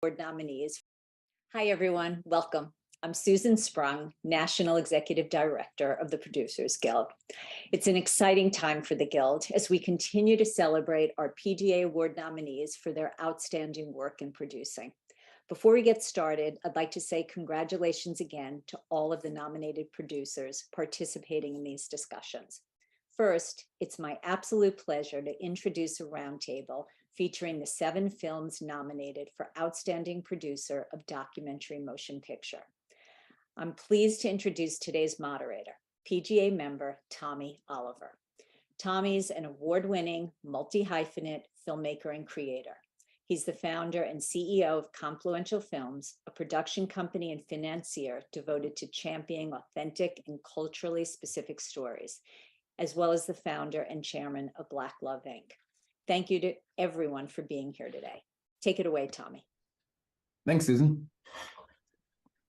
Award nominees. Hi, everyone. Welcome. I'm Susan Sprung, National Executive Director of the Producers Guild. It's an exciting time for the Guild as we continue to celebrate our PGA Award nominees for their outstanding work in producing. Before we get started, I'd like to say congratulations again to all of the nominated producers participating in these discussions. First, it's my absolute pleasure to introduce a roundtable featuring the 7 films nominated for Outstanding Producer of Documentary Motion Picture. I'm pleased to introduce today's moderator, PGA member Tommy Oliver. Tommy's an award-winning, multi-hyphenate filmmaker and creator. He's the founder and CEO of Confluential Films, a production company and financier devoted to championing authentic and culturally specific stories, as well as the founder and chairman of Black Love, Inc. Thank you to everyone for being here today. Take it away, Tommy. Thanks, Susan.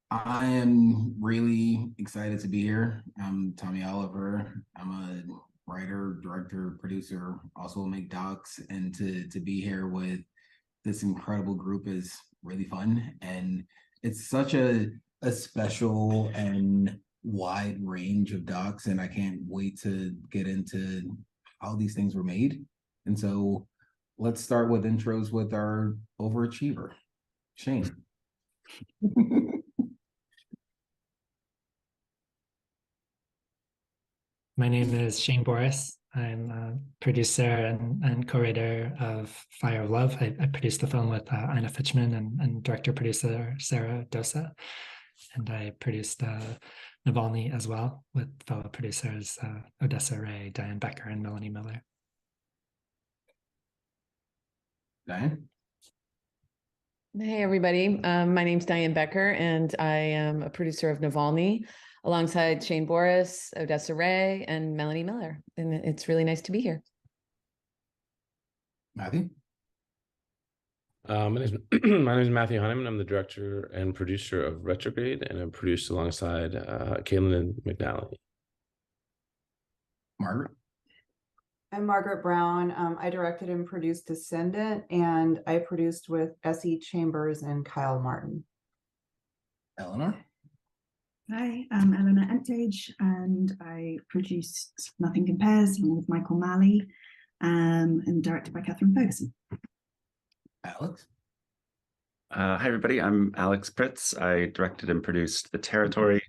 I am really excited to be here. I'm Tommy Oliver. I'm a writer, director, producer, also make docs, and to be here with this incredible group is really fun. And it's such a special and wide range of docs, and I can't wait to get into how these things were made. And so let's start with intros with our overachiever, Shane. My name is Shane Boris. I'm a producer and co-writer of Fire of Love. I produced the film with Ina Fitchman and director-producer Sarah Dosa. And I produced Navalny as well with fellow producers Odessa Ray, Diane Becker, and Melanie Miller. Diane? Hey, everybody. My name's Diane Becker, and I am a producer of Navalny alongside Shane Boris, Odessa Ray, and Melanie Miller. And it's really nice to be here. Matthew? My name is Matthew Heineman. I'm the director and producer of Retrograde, and I'm produced alongside Carlin and McNally. Margaret? I'm Margaret Brown. I directed and produced Descendant, and I produced with Desi Chambers and Kyle Martin. Eleanor? Hi, I'm Eleanor Emptage, and I produced Nothing Compares along with Michael Malley, and directed by Catherine Ferguson. Alex? Hi, everybody. I'm Alex Pritz. I directed and produced The Territory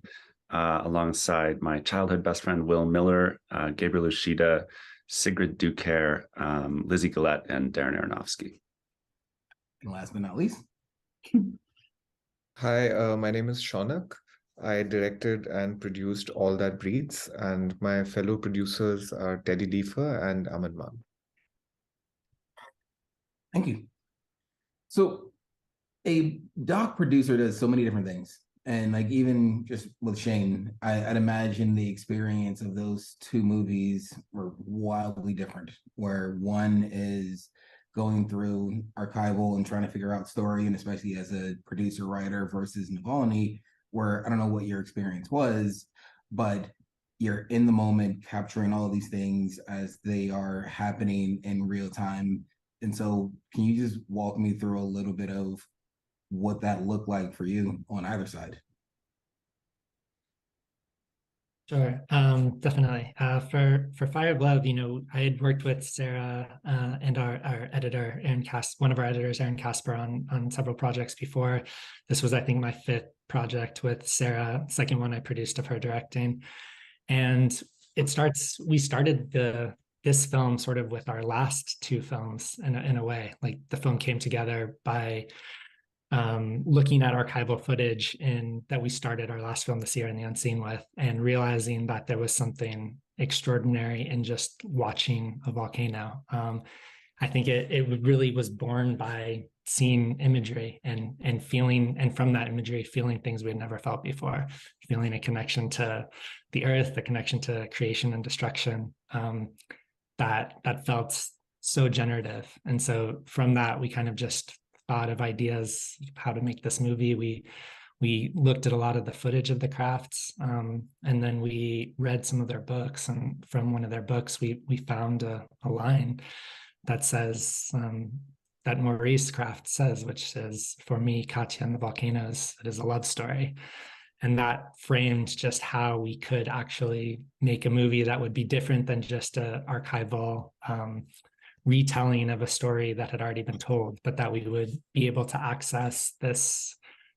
alongside my childhood best friend, Will Miller, Gabriel Ushida, Sigrid Duquer, Lizzie Gillette, and Darren Aronofsky. And last but not least. Hi, my name is Shaunak. I directed and produced All That Breathes, and my fellow producers are Teddy Deefer and Ahmed Maan. Thank you. So a doc producer does so many different things. And like even just with Shane, I'd imagine the experience of those 2 movies were wildly different, where one is going through archival and trying to figure out story, and especially as a producer writer versus Navalny, where I don't know what your experience was, but you're in the moment capturing all of these things as they are happening in real time. And so can you just walk me through a little bit of what that looked like for you on either side? Sure, definitely. For Fire of Love, I had worked with Sarah and our editor, one of our editors, Aaron Casper, on several projects before. This was, I think, my 5th project with Sarah, second one I produced of her directing. And we started this film sort of with our last 2 films in a way. Like the film came together by looking at archival footage that we started our last film this year in The Unseen with, and realizing that there was something extraordinary in just watching a volcano. I think it really was born by seeing imagery and feeling, and from that imagery, feeling things we had never felt before, feeling a connection to the earth, the connection to creation and destruction, that felt so generative. And so from that, we kind of just thought of ideas how to make this movie. We looked at a lot of the footage of the crafts, and then we read some of their books. And from one of their books, we found a line that says, that Maurice Craft says, which is, for me, Katya and the Volcanoes, it is a love story. And that framed just how we could actually make a movie that would be different than just an archival retelling of a story that had already been told, but that we would be able to access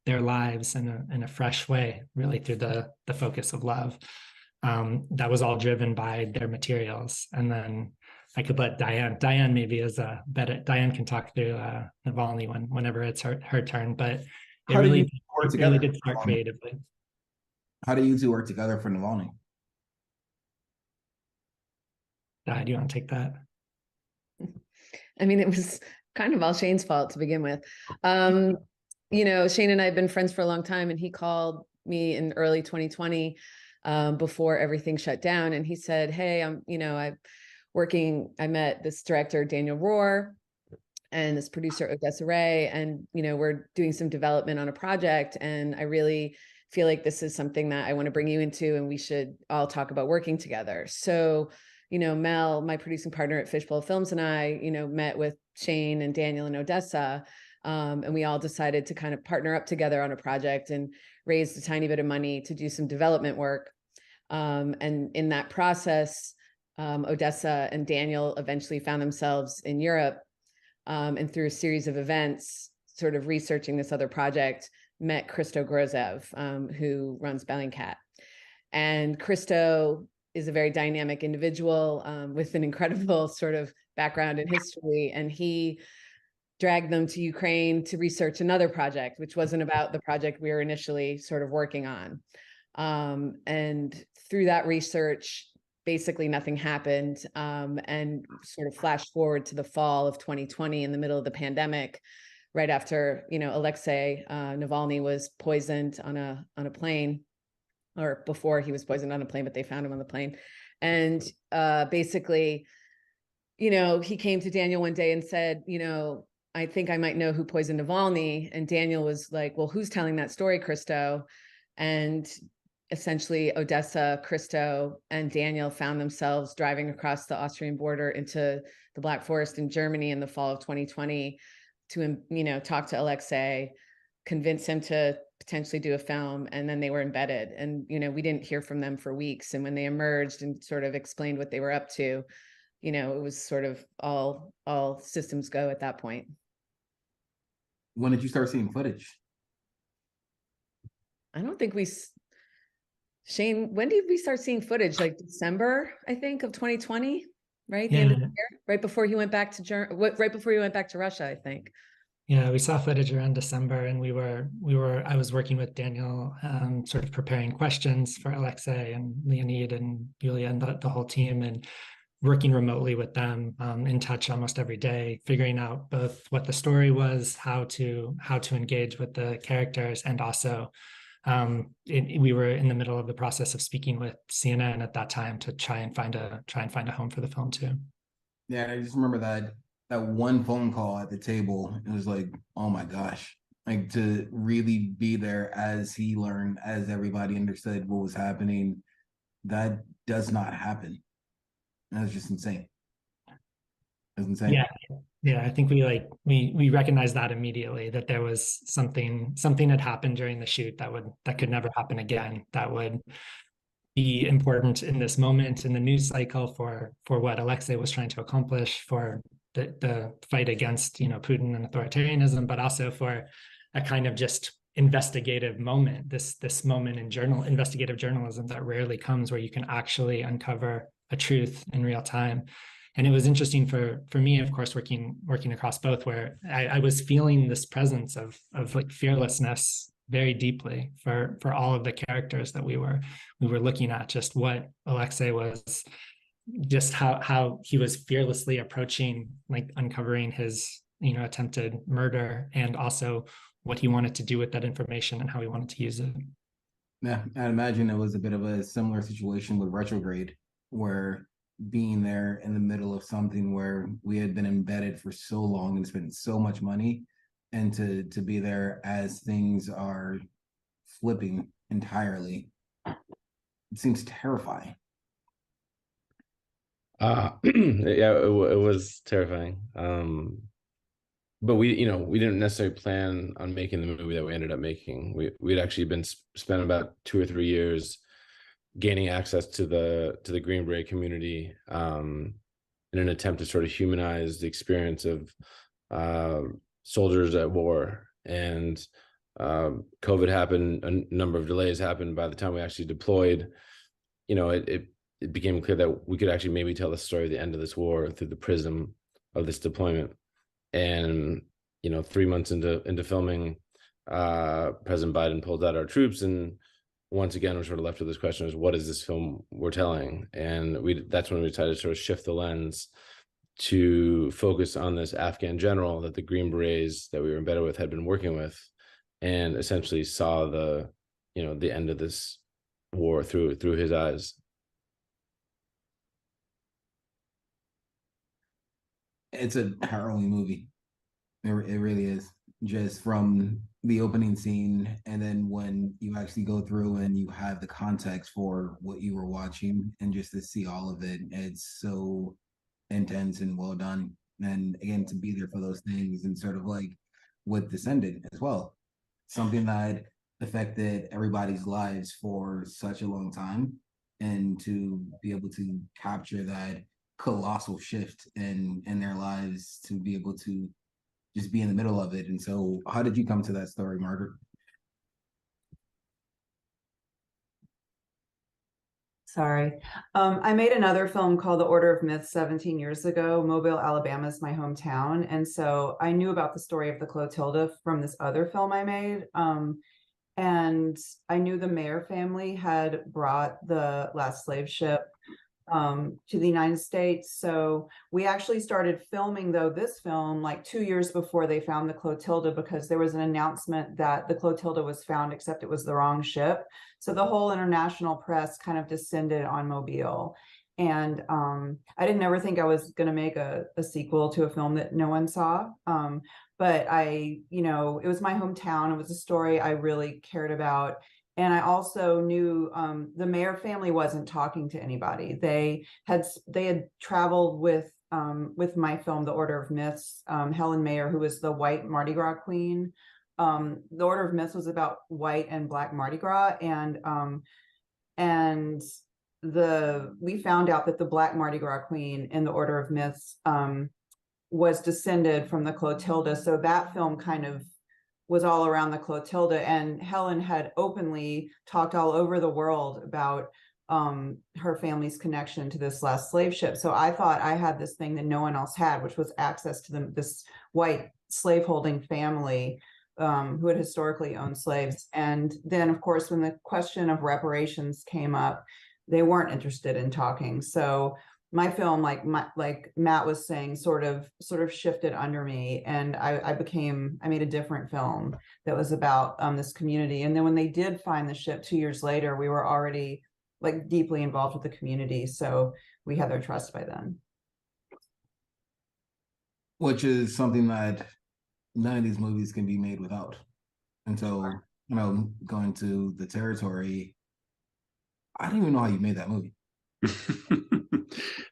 their lives in a fresh way, really through the focus of love. That was all driven by their materials. And then I could let Diane maybe is a better, Diane can talk through Navalny whenever it's her turn, but it really did start creatively. How do you two work together for Navalny? Do you want to take that? I mean, it was kind of all Shane's fault to begin with. You know, Shane and I have been friends for a long time, and he called me in early 2020 before everything shut down. And he said, hey, I met this director, Daniel Rohr, and this producer, Odessa Ray, and, you know, we're doing some development on a project. And I really feel like this is something that I want to bring you into, and we should all talk about working together. So, you know, Mel, my producing partner at Fishbowl Films, and I, you know, met with Shane and Daniel and Odessa, and we all decided to kind of partner up together on a project and raised a tiny bit of money to do some development work. And in that process, Odessa and Daniel eventually found themselves in Europe, and through a series of events, sort of researching this other project, met Christo Grozev, who runs Bellingcat. And Christo is a very dynamic individual with an incredible sort of background in history. And he dragged them to Ukraine to research another project, which wasn't about the project we were initially sort of working on. And through that research, basically nothing happened. And sort of flash forward to the fall of 2020 in the middle of the pandemic, right after, you know, Alexei Navalny was poisoned on a plane, or before he was poisoned on a plane, but they found him on the plane. And basically, you know, he came to Daniel one day and said, you know, I think I might know who poisoned Navalny. And Daniel was like, well, who's telling that story, Christo? And essentially Odessa, Christo, and Daniel found themselves driving across the Austrian border into the Black Forest in Germany in the fall of 2020 to, you know, talk to Alexei, convince him to potentially do a film, and then they were embedded. And, you know, we didn't hear from them for weeks. And when they emerged and sort of explained what they were up to, you know, it was sort of all systems go at that point. When did you start seeing footage? I don't think Shane, when did we start seeing footage? Like December, I think, of 2020, right? The end of the year, right before he went back to right before he went back to Russia, I think. Yeah, we saw footage around December, and I was working with Daniel, sort of preparing questions for Alexei and Leonid and Yulia and the whole team, and working remotely with them, in touch almost every day, figuring out both what the story was, how to engage with the characters, and also we were in the middle of the process of speaking with CNN at that time to try and find a home for the film too. Yeah, I just remember that one phone call at the table. It was like, oh my gosh, like to really be there as he learned, as everybody understood what was happening. That does not happen. That was just insane. That's insane. Yeah. I think we recognized that immediately, that there was something had happened during the shoot that could never happen again. That would be important in this moment in the news cycle for what Alexei was trying to accomplish, for the fight against, you know, Putin and authoritarianism, but also for a kind of just investigative moment. This moment in investigative journalism that rarely comes, where you can actually uncover a truth in real time. And it was interesting for me, of course, working across both, where I was feeling this presence of like fearlessness very deeply for all of the characters that we were looking at, just what Alexei was, just how he was fearlessly approaching, like uncovering his, you know, attempted murder, and also what he wanted to do with that information and how he wanted to use it. Yeah, I'd imagine it was a bit of a similar situation with Retrograde, where being there in the middle of something where we had been embedded for so long and spent so much money, and to be there as things are flipping entirely, it seems terrifying. Yeah, it was terrifying. but we didn't necessarily plan on making the movie that we ended up making. We'd actually been spent about 2 or 3 years gaining access to the Green Beret community in an attempt to sort of humanize the experience of soldiers at war. And COVID happened, a number of delays happened. By the time we actually deployed, it became clear that we could actually maybe tell the story of the end of this war through the prism of this deployment. And 3 months into filming, President Biden pulled out our troops, and once again we're sort of left with this question: is what is this film we're telling? And that's when we decided to sort of shift the lens to focus on this Afghan general that the Green Berets that we were embedded with had been working with, and essentially saw the end of this war through his eyes. It's a harrowing movie. It really is. Just from the opening scene, and then when you actually go through and you have the context for what you were watching, and just to see all of it, it's so intense and well done. And again, to be there for those things, and sort of like with Descendant as well, something that affected everybody's lives for such a long time, and to be able to capture that colossal shift in their lives, to be able to just be in the middle of it. And so how did you come to that story, Margaret? Sorry. I made another film called The Order of Myths 17 years ago. Mobile, Alabama is my hometown. And so I knew about the story of the Clotilda from this other film I made. And I knew the Mayer family had brought the last slave ship to the United States. So we actually started filming, though, this film like 2 years before they found the Clotilda, because there was an announcement that the Clotilda was found, except it was the wrong ship. So the whole international press kind of descended on Mobile. And I didn't ever think I was going to make a sequel to a film that no one saw. But it was my hometown. It was a story I really cared about. And I also knew the Mayer family wasn't talking to anybody. They had traveled with my film, The Order of Myths. Helen Mayer, who was the white Mardi Gras queen. The Order of Myths was about white and black Mardi Gras, and we found out that the black Mardi Gras queen in The Order of Myths was descended from the Clotilda. So that film kind of was all around the Clotilda, and Helen had openly talked all over the world about her family's connection to this last slave ship. So I thought I had this thing that no one else had, which was access to this white slaveholding family who had historically owned slaves. And then, of course, when the question of reparations came up, they weren't interested in talking. So my film, like Matt was saying, sort of shifted under me, and I made a different film that was about this community. And then when they did find the ship 2 years later, we were already like deeply involved with the community, so we had their trust by then. Which is something that none of these movies can be made without. And so, going to the territory, I don't even know how you made that movie.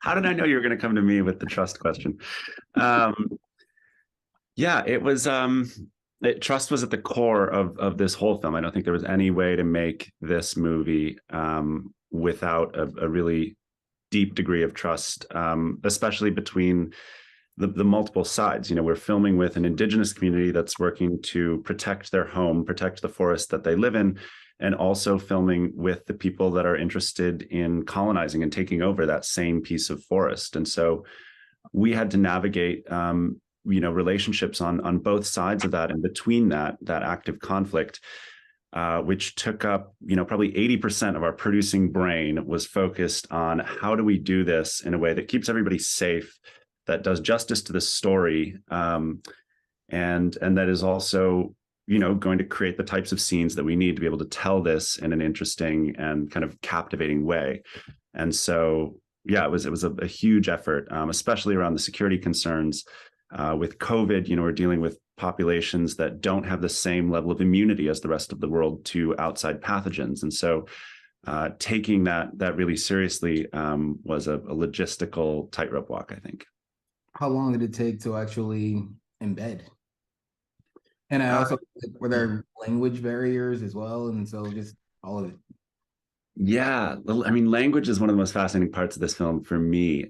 How did I know you were going to come to me with the trust question? Yeah, it was. Trust was at the core of this whole film. I don't think there was any way to make this movie without a really deep degree of trust, especially between the multiple sides. We're filming with an indigenous community that's working to protect their home, protect the forest that they live in, and also filming with the people that are interested in colonizing and taking over that same piece of forest. And so we had to navigate, relationships on both sides of that, and between that active conflict, which took up, probably 80% of our producing brain was focused on how do we do this in a way that keeps everybody safe, that does justice to the story, and that is also going to create the types of scenes that we need to be able to tell this in an interesting and kind of captivating way. And so, yeah, it was a huge effort, especially around the security concerns. With COVID, we're dealing with populations that don't have the same level of immunity as the rest of the world to outside pathogens. And so taking that really seriously was a logistical tightrope walk, I think. How long did it take to actually embed And I also, were there language barriers as well? And so just all of it. Yeah, I mean, language is one of the most fascinating parts of this film for me.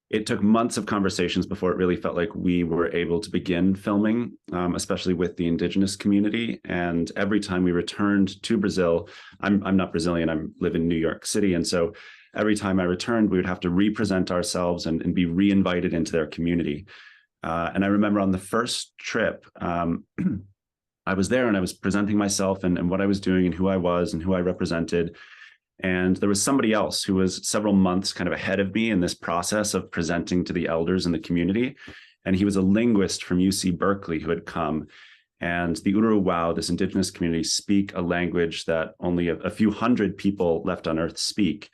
It took months of conversations before it really felt like we were able to begin filming, especially with the indigenous community. And every time we returned to Brazil, I'm not Brazilian, I live in New York City. And so every time I returned, we would have to represent ourselves and be re-invited into their community. And I remember on the first trip, I was there and I was presenting myself and what I was doing and who I was and who I represented. And there was somebody else who was several months kind of ahead of me in this process of presenting to the elders in the community. And he was a linguist from UC Berkeley who had come. And the Uruguao, this indigenous community, speak a language that only a few hundred people left on Earth speak.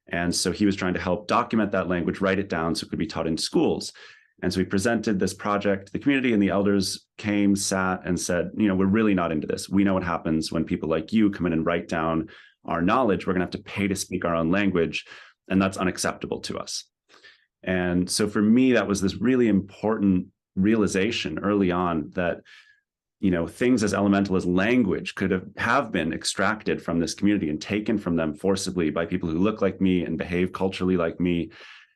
And so he was trying to help document that language, write it down so it could be taught in schools. And so we presented this project to the community, and the elders came, sat, and said, you know, we're really not into this. We know what happens when people like you come in and write down our knowledge. We're going to have to pay to speak our own language, and that's unacceptable to us. And so for me, that was this really important realization early on that, you know, things as elemental as language could have been extracted from this community and taken from them forcibly by people who look like me and behave culturally like me.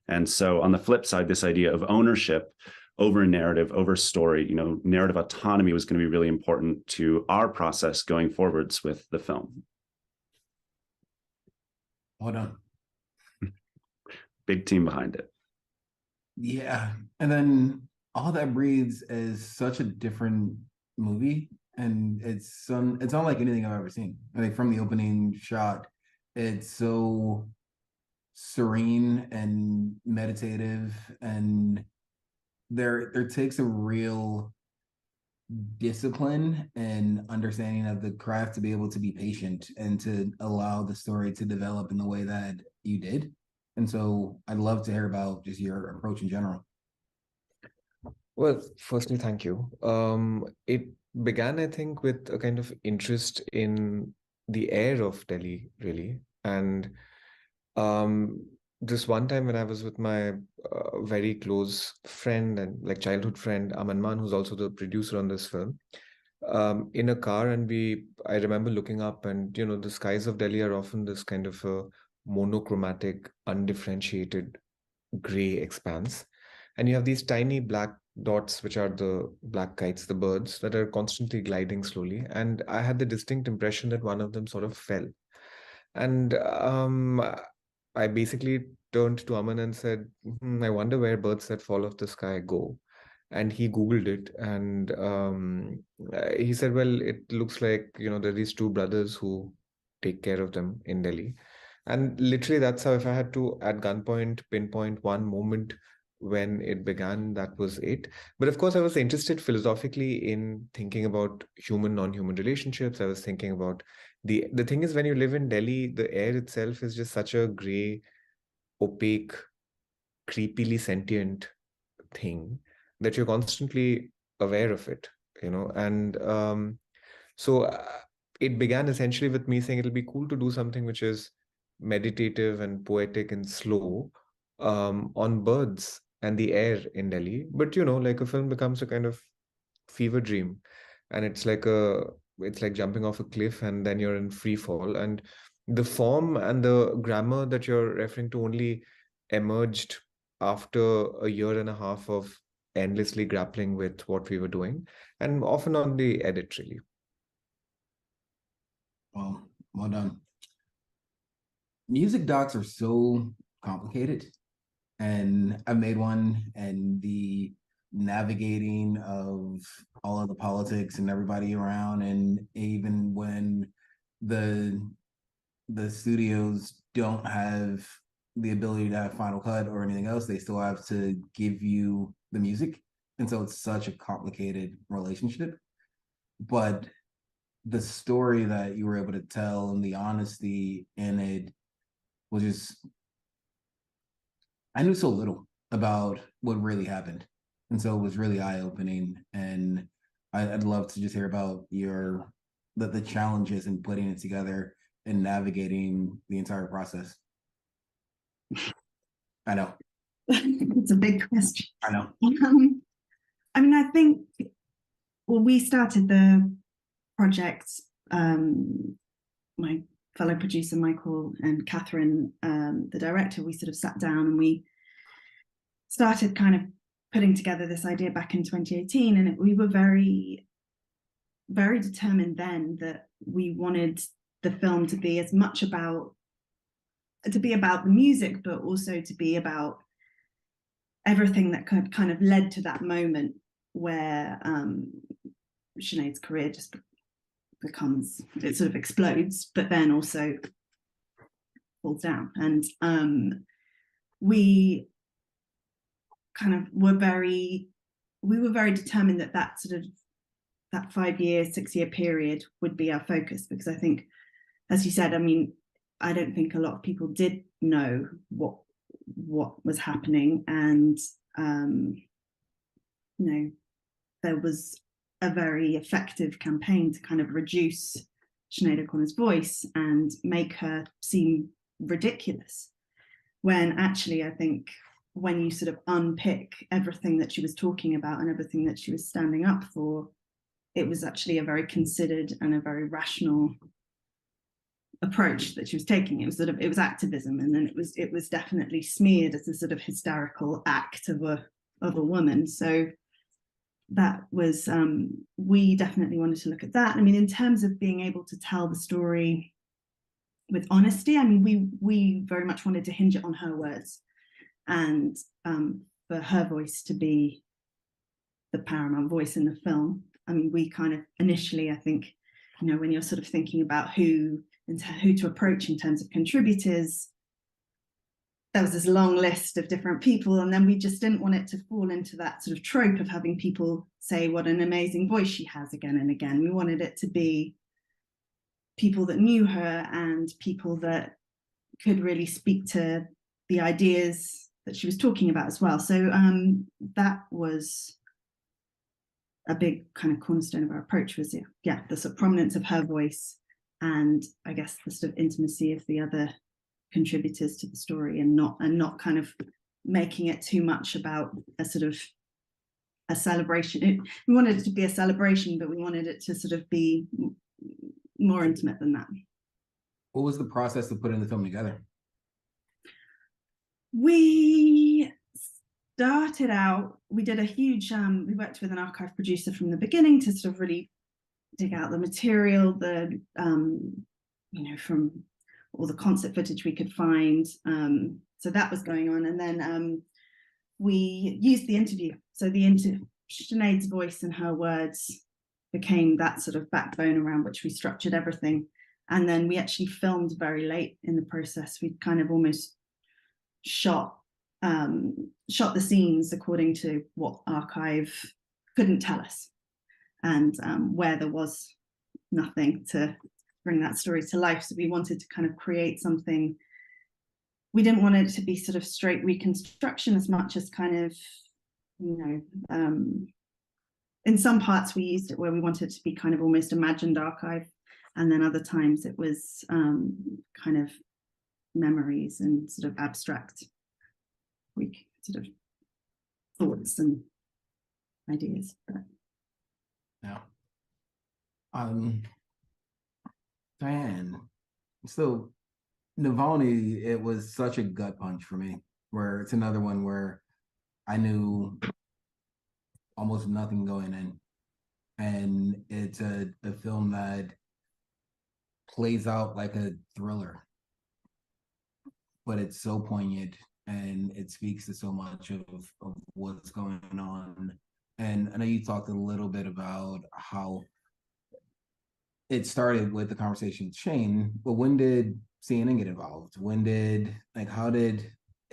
And so on the flip side, this idea of ownership over narrative, over story, you know, narrative autonomy was going to be really important to our process going forwards with the film. Hold on. Big team behind it. Yeah. And then All That Breathes is such a different movie. And it's unlike anything I've ever seen. I think from the opening shot, it's so serene and meditative, and there takes a real discipline and understanding of the craft to be able to be patient and to allow the story to develop in the way that you did. And so I'd love to hear about just your approach in general. Well, firstly, thank you. It began, I think, with a kind of interest in the air of Delhi, really. And this one time when I was with my very close friend and like childhood friend, Aman Man, who's also the producer on this film, in a car, and I remember looking up, and you know, the skies of Delhi are often this kind of a monochromatic, undifferentiated gray expanse. And you have these tiny black dots, which are the black kites, the birds that are constantly gliding slowly. And I had the distinct impression that one of them sort of fell. And I basically turned to Aman and said, I wonder where birds that fall off the sky go. And he Googled it, and he said, well, it looks like, you know, there are these two brothers who take care of them in Delhi. And literally that's how, if I had to at gunpoint pinpoint one moment when it began, that was it. But of course, I was interested philosophically in thinking about human, non-human relationships. I was thinking about the thing is, when you live in Delhi, the air itself is just such a gray, opaque, creepily sentient thing that you're constantly aware of it, you know. And so it began essentially with me saying it'll be cool to do something which is meditative and poetic and slow on birds and the air in Delhi. But you know, like a film becomes a kind of fever dream, and it's like jumping off a cliff and then you're in free fall. And the form and the grammar that you're referring to only emerged after a year and a half of endlessly grappling with what we were doing, and often on the edit, really. Well done. Music docs are so complicated, and I made one, and the navigating of all of the politics and everybody around, and even when the studios don't have the ability to have Final Cut or anything else, they still have to give you the music. And so it's such a complicated relationship. But the story that you were able to tell and the honesty in it was just, I knew so little about what really happened. And so it was really eye-opening. And I'd love to just hear about the challenges in putting it together and navigating the entire process. I know. It's a big question. I know. I mean, I think well, we started the project, my fellow producer Michael and Catherine, the director, we sort of sat down and we started kind of putting together this idea back in 2018, and we were very, very determined then that we wanted the film to be as much about the music, but also to be about everything that kind of led to that moment where Sinead's career just becomes, it sort of explodes, but then also falls down. And we kind of were very determined that sort of that 5-year, 6-year period would be our focus, because I think, as you said, I mean, I don't think a lot of people did know what was happening, and there was a very effective campaign to kind of reduce Sinead O'Connor's voice and make her seem ridiculous, when actually I think when you sort of unpick everything that she was talking about and everything that she was standing up for, it was actually a very considered and a very rational approach that she was taking. It was activism, and then it was definitely smeared as a sort of hysterical act of a woman. So that was, we definitely wanted to look at that. I mean, in terms of being able to tell the story with honesty, I mean, we very much wanted to hinge it on her words, and for her voice to be the paramount voice in the film. I mean, we kind of initially, I think, when you're sort of thinking about who to approach in terms of contributors, there was this long list of different people, and then we just didn't want it to fall into that sort of trope of having people say what an amazing voice she has again and again. We wanted it to be people that knew her and people that could really speak to the ideas that she was talking about as well. So that was a big kind of cornerstone of our approach, was the sort of prominence of her voice, and I guess the sort of intimacy of the other contributors to the story, and not kind of making it too much about a sort of a celebration. We wanted it to be a celebration, but we wanted it to sort of be more intimate than that. What was the process of putting the film together? We started out, we did a huge, we worked with an archive producer from the beginning to sort of really dig out the material, from all the concert footage we could find. So that was going on. And then we used the interview. So Sinead's voice and her words became that sort of backbone around which we structured everything. And then we actually filmed very late in the process. We kind of almost shot the scenes according to what archive couldn't tell us, and where there was nothing to bring that story to life. So we wanted to kind of create something. We didn't want it to be sort of straight reconstruction as much as kind of, in some parts we used it where we wanted it to be kind of almost imagined archive, and then other times it was kind of memories and sort of abstract sort of thoughts and ideas. But yeah. Diane, so Navalny, it was such a gut punch for me, where it's another one where I knew almost nothing going in, and it's a film that plays out like a thriller, but it's so poignant, and it speaks to so much of what's going on. And I know you talked a little bit about how it started with the conversation with Shane, but when did CNN get involved? It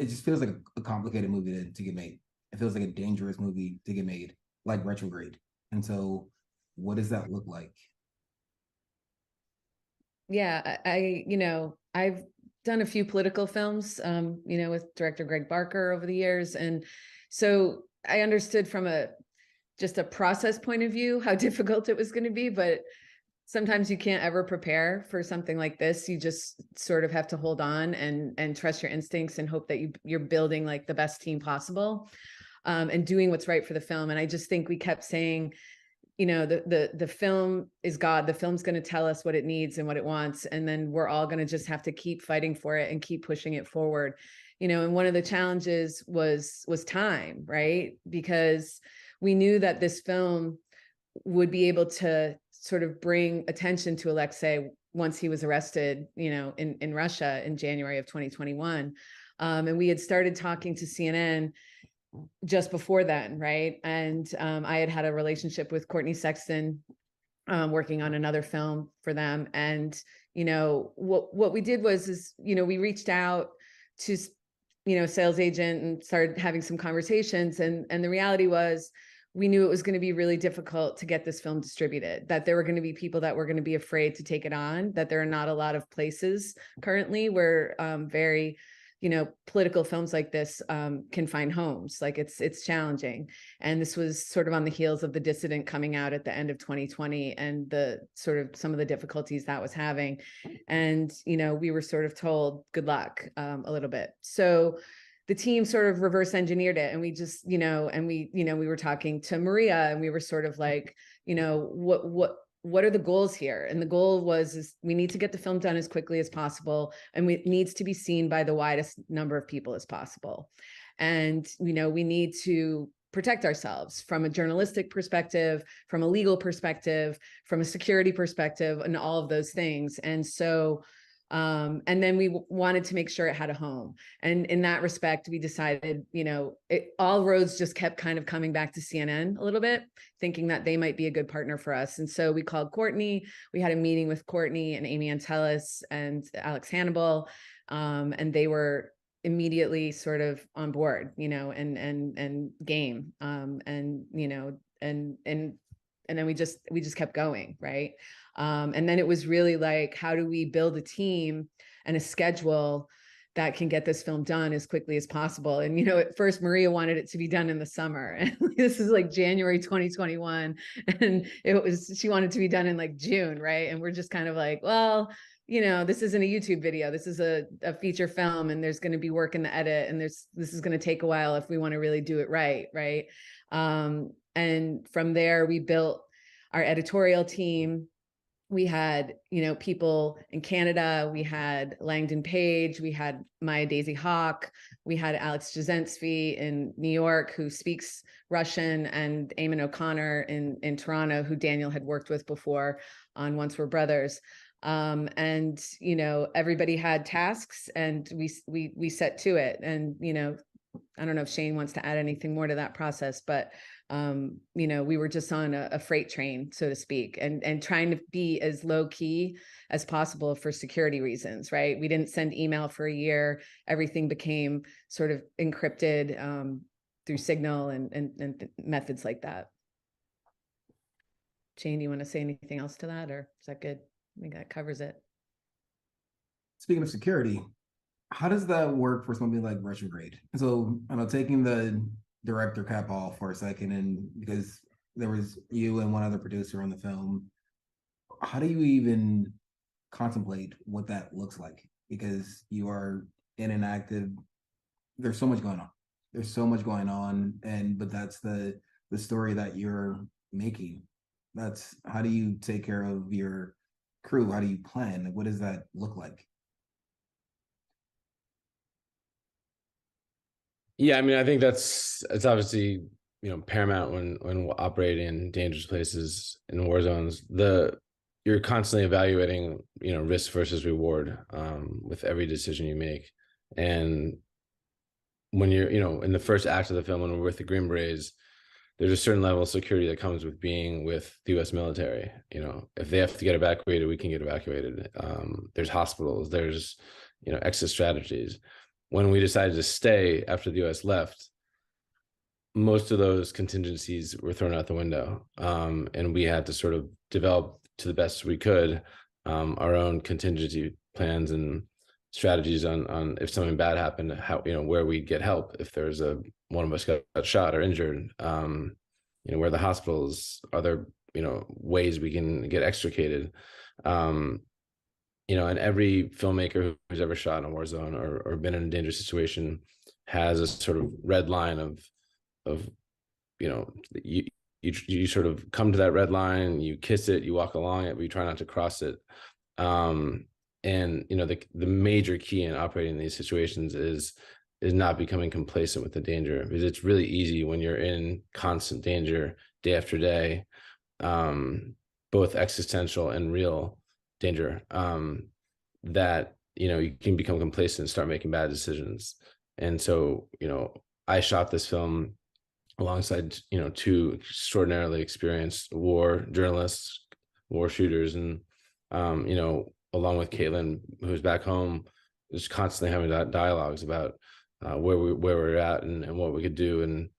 just feels like a complicated movie to get made. It feels like a dangerous movie to get made, like Retrograde. And so what does that look like? Yeah, I've done a few political films, with director Greg Barker over the years. And so I understood from just a process point of view how difficult it was going to be, but sometimes you can't ever prepare for something like this. You just sort of have to hold on and trust your instincts and hope that you're building like the best team possible, and doing what's right for the film. And I just think we kept saying, the film is God. The film's going to tell us what it needs and what it wants, and then we're all going to just have to keep fighting for it and keep pushing it forward. And one of the challenges was time, right? Because we knew that this film would be able to sort of bring attention to Alexei once he was arrested, in Russia in January of 2021. And we had started talking to CNN just before then, right? And I had a relationship with Courtney Sexton, working on another film for them. And, what we did was we reached out to, sales agent and started having some conversations. And the reality was, we knew it was going to be really difficult to get this film distributed, that there were going to be people that were going to be afraid to take it on, that there are not a lot of places currently where very, political films like this can find homes. Like it's challenging. And this was sort of on the heels of The Dissident coming out at the end of 2020 and the sort of some of the difficulties that was having. And, we were sort of told, good luck, a little bit. So the team sort of reverse engineered it. And we just, and we were talking to Maria, and we were sort of like, what are the goals here? And the goal is we need to get the film done as quickly as possible. And it needs to be seen by the widest number of people as possible. And, we need to protect ourselves from a journalistic perspective, from a legal perspective, from a security perspective, and all of those things. And so, and then we wanted to make sure it had a home. And in that respect, we decided, all roads just kept kind of coming back to CNN a little bit, thinking that they might be a good partner for us. And so we called Courtney. We had a meeting with Courtney and Amy Antelis and Alex Hannibal, and they were immediately sort of on board, and game, and then we just kept going, right? And then it was really like, how do we build a team and a schedule that can get this film done as quickly as possible? And, at first Maria wanted it to be done in the summer. And this is like January 2021. And she wanted to be done in like June, right? And we're just kind of like, well, this isn't a YouTube video. This is a feature film, and there's going to be work in the edit. And this is going to take a while if we want to really do it right. Right. And from there, we built our editorial team. We had, people in Canada. We had Langdon Page. We had Maya Daisy Hawk. We had Alex Jazentsky in New York, who speaks Russian, and Eamon O'Connor in Toronto, who Daniel had worked with before on Once We're Brothers. And, everybody had tasks, and we set to it. And, I don't know if Shane wants to add anything more to that process, but we were just on a freight train, so to speak, and trying to be as low key as possible for security reasons, right? We didn't send email for a year. Everything became sort of encrypted through Signal and methods like that. Jane, do you want to say anything else to that, or is that good? I think that covers it. Speaking of security, how does that work for something like Retrograde? So, taking the director cap off for a second, and because there was you and one other producer on the film, how do you even contemplate what that looks like? Because you are in an active, there's so much going on. But that's the story that you're making. That's, how do you take care of your crew? How do you plan? What does that look like? Yeah, I mean, I think it's obviously, paramount when operating in dangerous places in war zones. You're constantly evaluating, risk versus reward with every decision you make. And when you're, in the first act of the film, when we're with the Green Berets, there's a certain level of security that comes with being with the U.S. military. If they have to get evacuated, we can get evacuated. There's hospitals, there's, exit strategies. When we decided to stay after the U.S. left, most of those contingencies were thrown out the window. And we had to sort of develop, to the best we could, our own contingency plans and strategies on if something bad happened, how, where we get help. If there's one of us got shot or injured, where the hospitals, are there, ways we can get extricated. And every filmmaker who's ever shot in a war zone or been in a dangerous situation has a sort of red line of you you sort of come to that red line, you kiss it, you walk along it, but you try not to cross it. And the major key in operating in these situations is not becoming complacent with the danger, because it's really easy when you're in constant danger day after day, both existential and real danger, that you can become complacent and start making bad decisions. And so I shot this film alongside two extraordinarily experienced war journalists, war shooters, and along with Caitlin, who's back home, just constantly having dialogues about where we're at and what we could do, and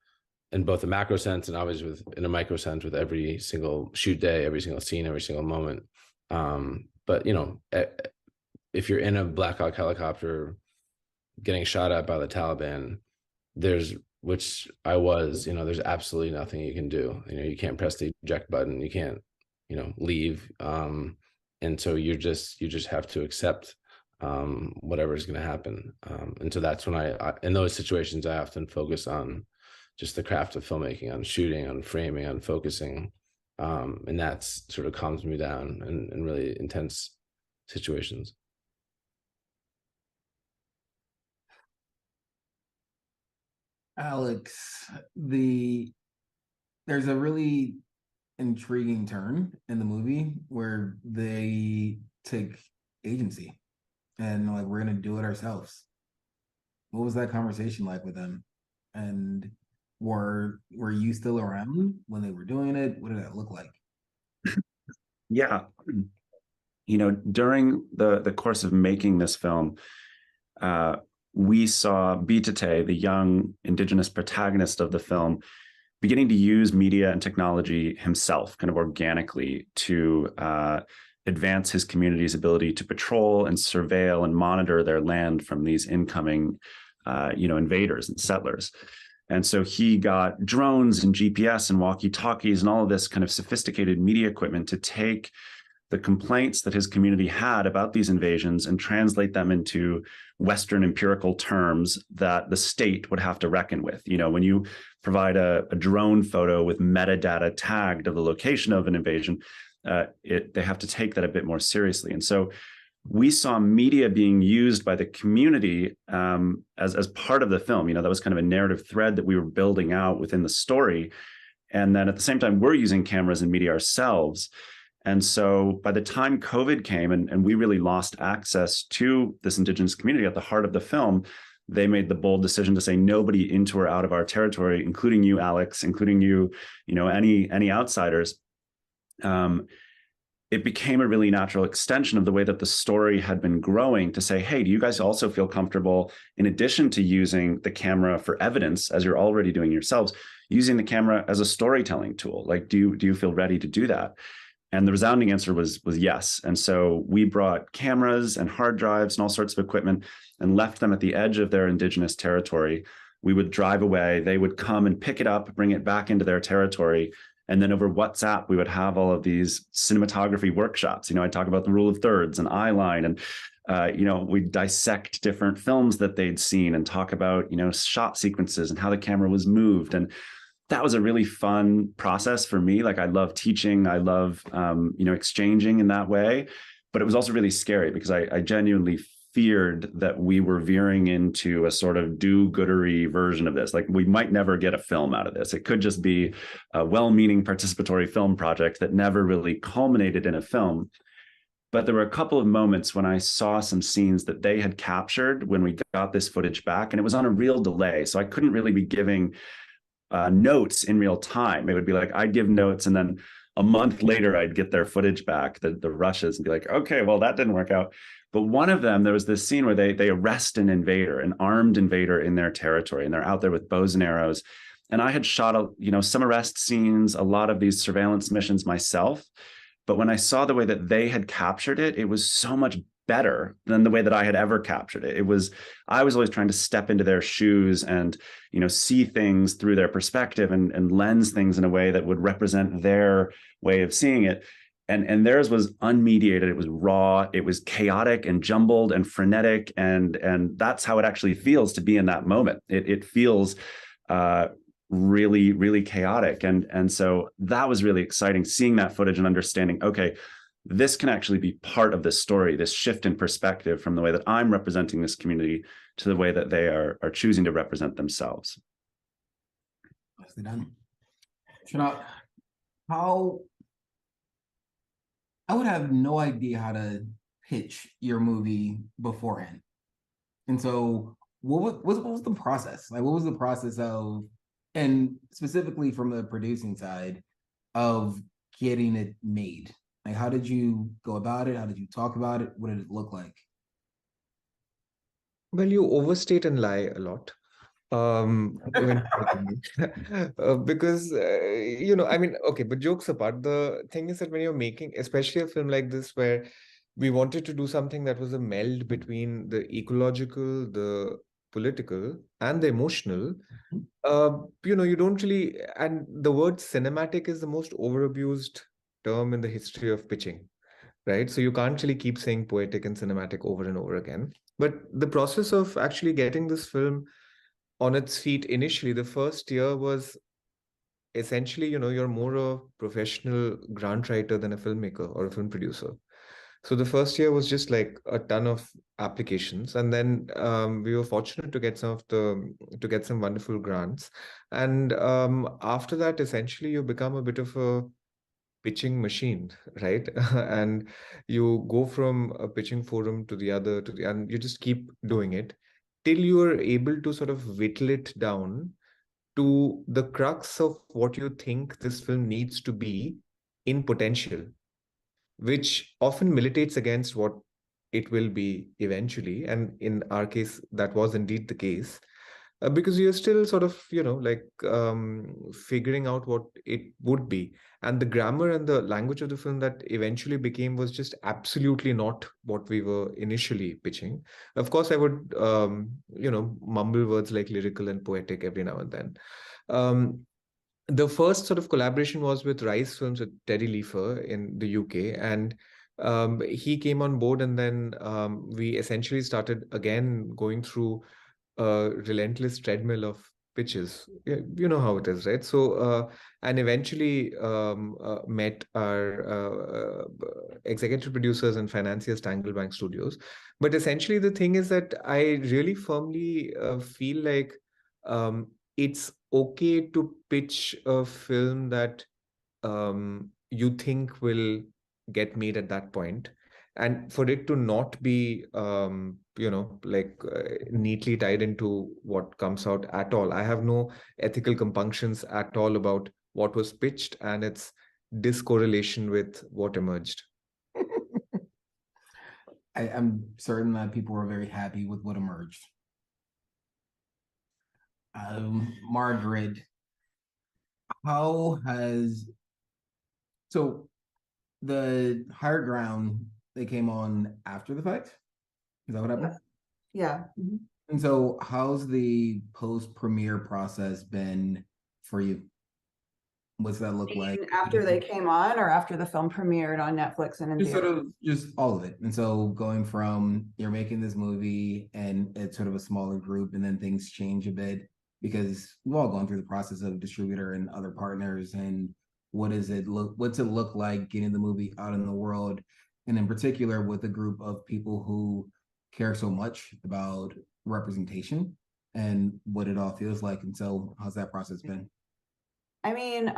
in both a macro sense and obviously in a micro sense with every single shoot day, every single scene, every single moment. But if you're in a Black Hawk helicopter getting shot at by the Taliban, which I was, there's absolutely nothing you can do. You can't press the eject button, you can't, leave. And so you just have to accept whatever is going to happen. And so that's when I in those situations, I often focus on just the craft of filmmaking, on shooting, on framing, on focusing. And that's sort of calms me down in really intense situations. Alex, there's a really intriguing turn in the movie where they take agency and like, we're gonna do it ourselves. What was that conversation like with them? And were you still around when they were doing it? What did that look like? Yeah, during the course of making this film, we saw Bitate, the young Indigenous protagonist of the film, beginning to use media and technology himself, kind of organically, to advance his community's ability to patrol and surveil and monitor their land from these incoming, invaders and settlers. And so he got drones and GPS and walkie-talkies and all of this kind of sophisticated media equipment to take the complaints that his community had about these invasions and translate them into Western empirical terms that the state would have to reckon with. When you provide a drone photo with metadata tagged of the location of an invasion, they have to take that a bit more seriously. And so we saw media being used by the community as part of the film. That was kind of a narrative thread that we were building out within the story. And then at the same time, we're using cameras and media ourselves. And so by the time COVID came and we really lost access to this Indigenous community at the heart of the film, they made the bold decision to say nobody into or out of our territory, including you, Alex, including you, any outsiders. It became a really natural extension of the way that the story had been growing to say, hey, do you guys also feel comfortable, in addition to using the camera for evidence, as you're already doing yourselves, using the camera as a storytelling tool? Like, do you feel ready to do that? And the resounding answer was yes. And so we brought cameras and hard drives and all sorts of equipment and left them at the edge of their Indigenous territory. We would drive away, they would come and pick it up, bring it back into their territory. And then over WhatsApp, we would have all of these cinematography workshops. I'd talk about the rule of thirds and eye line, and we'd dissect different films that they'd seen and talk about, shot sequences and how the camera was moved. And that was a really fun process for me. Like, I love teaching, I love, exchanging in that way, but it was also really scary because I genuinely feared that we were veering into a sort of do-goodery version of this. Like, we might never get a film out of this. It could just be a well-meaning participatory film project that never really culminated in a film. But there were a couple of moments when I saw some scenes that they had captured when we got this footage back, and it was on a real delay. So I couldn't really be giving notes in real time. It would be like, I'd give notes and then a month later I'd get their footage back, the rushes, and be like, okay, well, that didn't work out. But one of them, there was this scene where they arrest an invader, an armed invader in their territory, and they're out there with bows and arrows. And I had shot some arrest scenes, a lot of these surveillance missions myself. But when I saw the way that they had captured it, it was so much better than the way that I had ever captured it. I was always trying to step into their shoes and, see things through their perspective and lens things in a way that would represent their way of seeing it. And theirs was unmediated. It was raw. It was chaotic and jumbled and frenetic. And that's how it actually feels to be in that moment. It feels really, really chaotic. And so that was really exciting, seeing that footage and understanding, okay, this can actually be part of this story, this shift in perspective from the way that I'm representing this community to the way that they are choosing to represent themselves. Nicely done. Shaunak, how I would have no idea how to pitch your movie beforehand. And so what was the process? Like, what was the process of, and specifically from the producing side, of getting it made? Like, how did you go about it? How did you talk about it? What did it look like? Well, you overstate and lie a lot. Because I mean, okay, but jokes apart, the thing is that when you're making, especially a film like this, where we wanted to do something that was a meld between the ecological, the political, and the emotional, you don't really, and the word cinematic is the most overabused term in the history of pitching, right? So you can't really keep saying poetic and cinematic over and over again. But the process of actually getting this film on its feet initially, the first year was essentially, you're more a professional grant writer than a filmmaker or a film producer. So the first year was just like a ton of applications, and then we were fortunate to get some wonderful grants. And after that, essentially, you become a bit of a pitching machine, right? And you go from a pitching forum to the other, and you just keep doing it till you are able to sort of whittle it down to the crux of what you think this film needs to be in potential, which often militates against what it will be eventually. And in our case, that was indeed the case. Because you're still sort of, figuring out what it would be. And the grammar and the language of the film that eventually became was just absolutely not what we were initially pitching. Of course, I would, mumble words like lyrical and poetic every now and then. The first sort of collaboration was with Rise Films with Teddy Leifer in the UK. And he came on board, and then we essentially started again going through a relentless treadmill of pitches. You know how it is, right? So, and eventually met our executive producers and financiers, Tanglebank Studios. But essentially, the thing is that I really firmly feel like it's okay to pitch a film that you think will get made at that point, and for it to not be neatly tied into what comes out at all. I have no ethical compunctions at all about what was pitched and its discorrelation with what emerged. I'm certain that people were very happy with what emerged. Margaret, so the higher ground, they came on after the fact? Is that what happened? Yeah. Mm-hmm. And so how's the post-premiere process been for you? What's that look like? After they came on, or after the film premiered on Netflix and in just theaters? sort of just all of it. And so going from you're making this movie and it's sort of a smaller group, and then things change a bit because we've all gone through the process of distributor and other partners, and what's it look like getting the movie out in the world, and in particular with a group of people who care so much about representation and what it all feels like. And so how's that process been? I mean,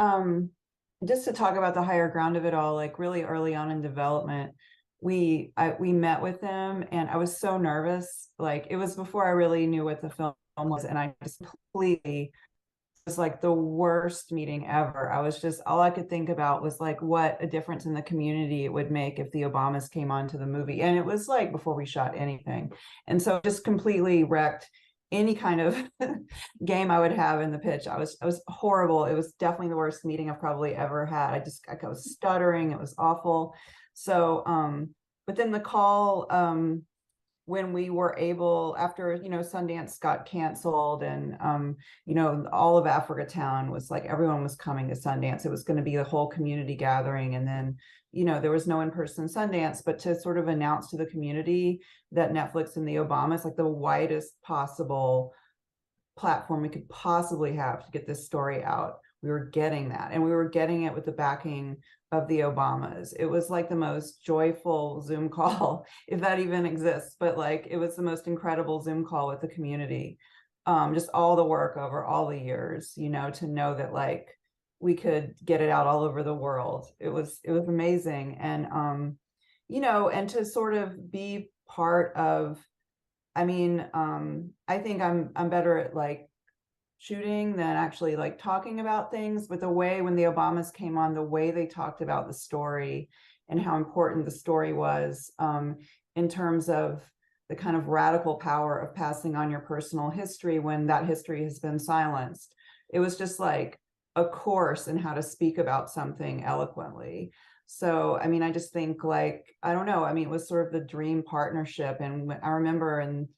just to talk about the higher ground of it all, like really early on in development, we met with them, and I was so nervous. Like, it was before I really knew what the film was, and I just completely, it was like the worst meeting ever. I was just, all I could think about was like what a difference in the community it would make if the Obamas came onto the movie. And it was like before we shot anything. And so just completely wrecked any kind of game I would have in the pitch. I was horrible. It was definitely the worst meeting I've probably ever had. I was stuttering. It was awful. So, but then the call, when we were able, after, Sundance got canceled, and, all of Africa Town was like, everyone was coming to Sundance. It was going to be the whole community gathering. And then, there was no in-person Sundance, but to sort of announce to the community that Netflix and the Obamas, like the widest possible platform we could possibly have to get this story out. We were getting that, and we were getting it with the backing of the Obamas. It was like the most joyful Zoom call, if that even exists, but like it was the most incredible Zoom call with the community. Just all the work over all the years, you know, to know that like we could get it out all over the world. It was amazing. And you know, and to sort of be part of, I mean, I think I'm better at like shooting than actually like talking about things, but the way when the Obamas came on, the way they talked about the story and how important the story was in terms of the kind of radical power of passing on your personal history when that history has been silenced. It was just like a course in how to speak about something eloquently. So, I mean, I just think like, I don't know, I mean, it was sort of the dream partnership. And I remember, and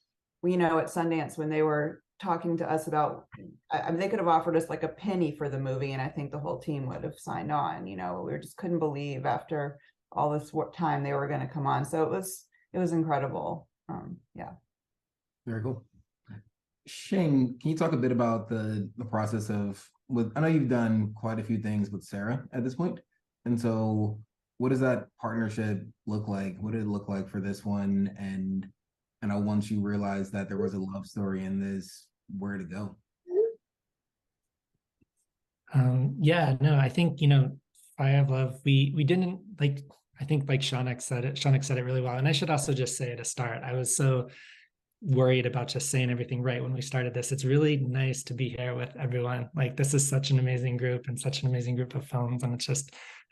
you know, at Sundance when they were talking to us about, I mean, they could have offered us like a penny for the movie, and I think the whole team would have signed on. You know, we just couldn't believe after all this time they were going to come on. So it was incredible. Yeah. Very cool. Shane, can you talk a bit about the process of, I know you've done quite a few things with Sarah at this point, and so what does that partnership look like? What did it look like for this one? And once you realized that there was a love story in this, where to go? Yeah, no, I think, you know, Fire of Love, we didn't like, I think like Shaunak said it really well. And I should also just say to start, I was so worried about just saying everything right when we started this. It's really nice to be here with everyone. Like this is such an amazing group and such an amazing group of films. And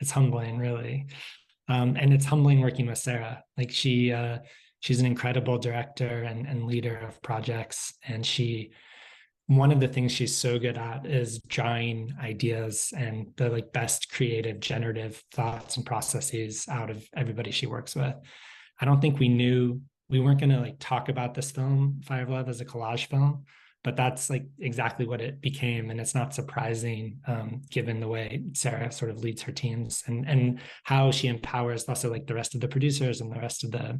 it's humbling, really. And it's humbling working with Sarah. Like she's an incredible director and leader of projects. And one of the things she's so good at is drawing ideas and the like best creative generative thoughts and processes out of everybody she works with. I don't think we weren't going to like talk about this film, Fire of Love, as a collage film, but that's like exactly what it became. And it's not surprising given the way Sarah sort of leads her teams and how she empowers also like the rest of the producers and the rest of the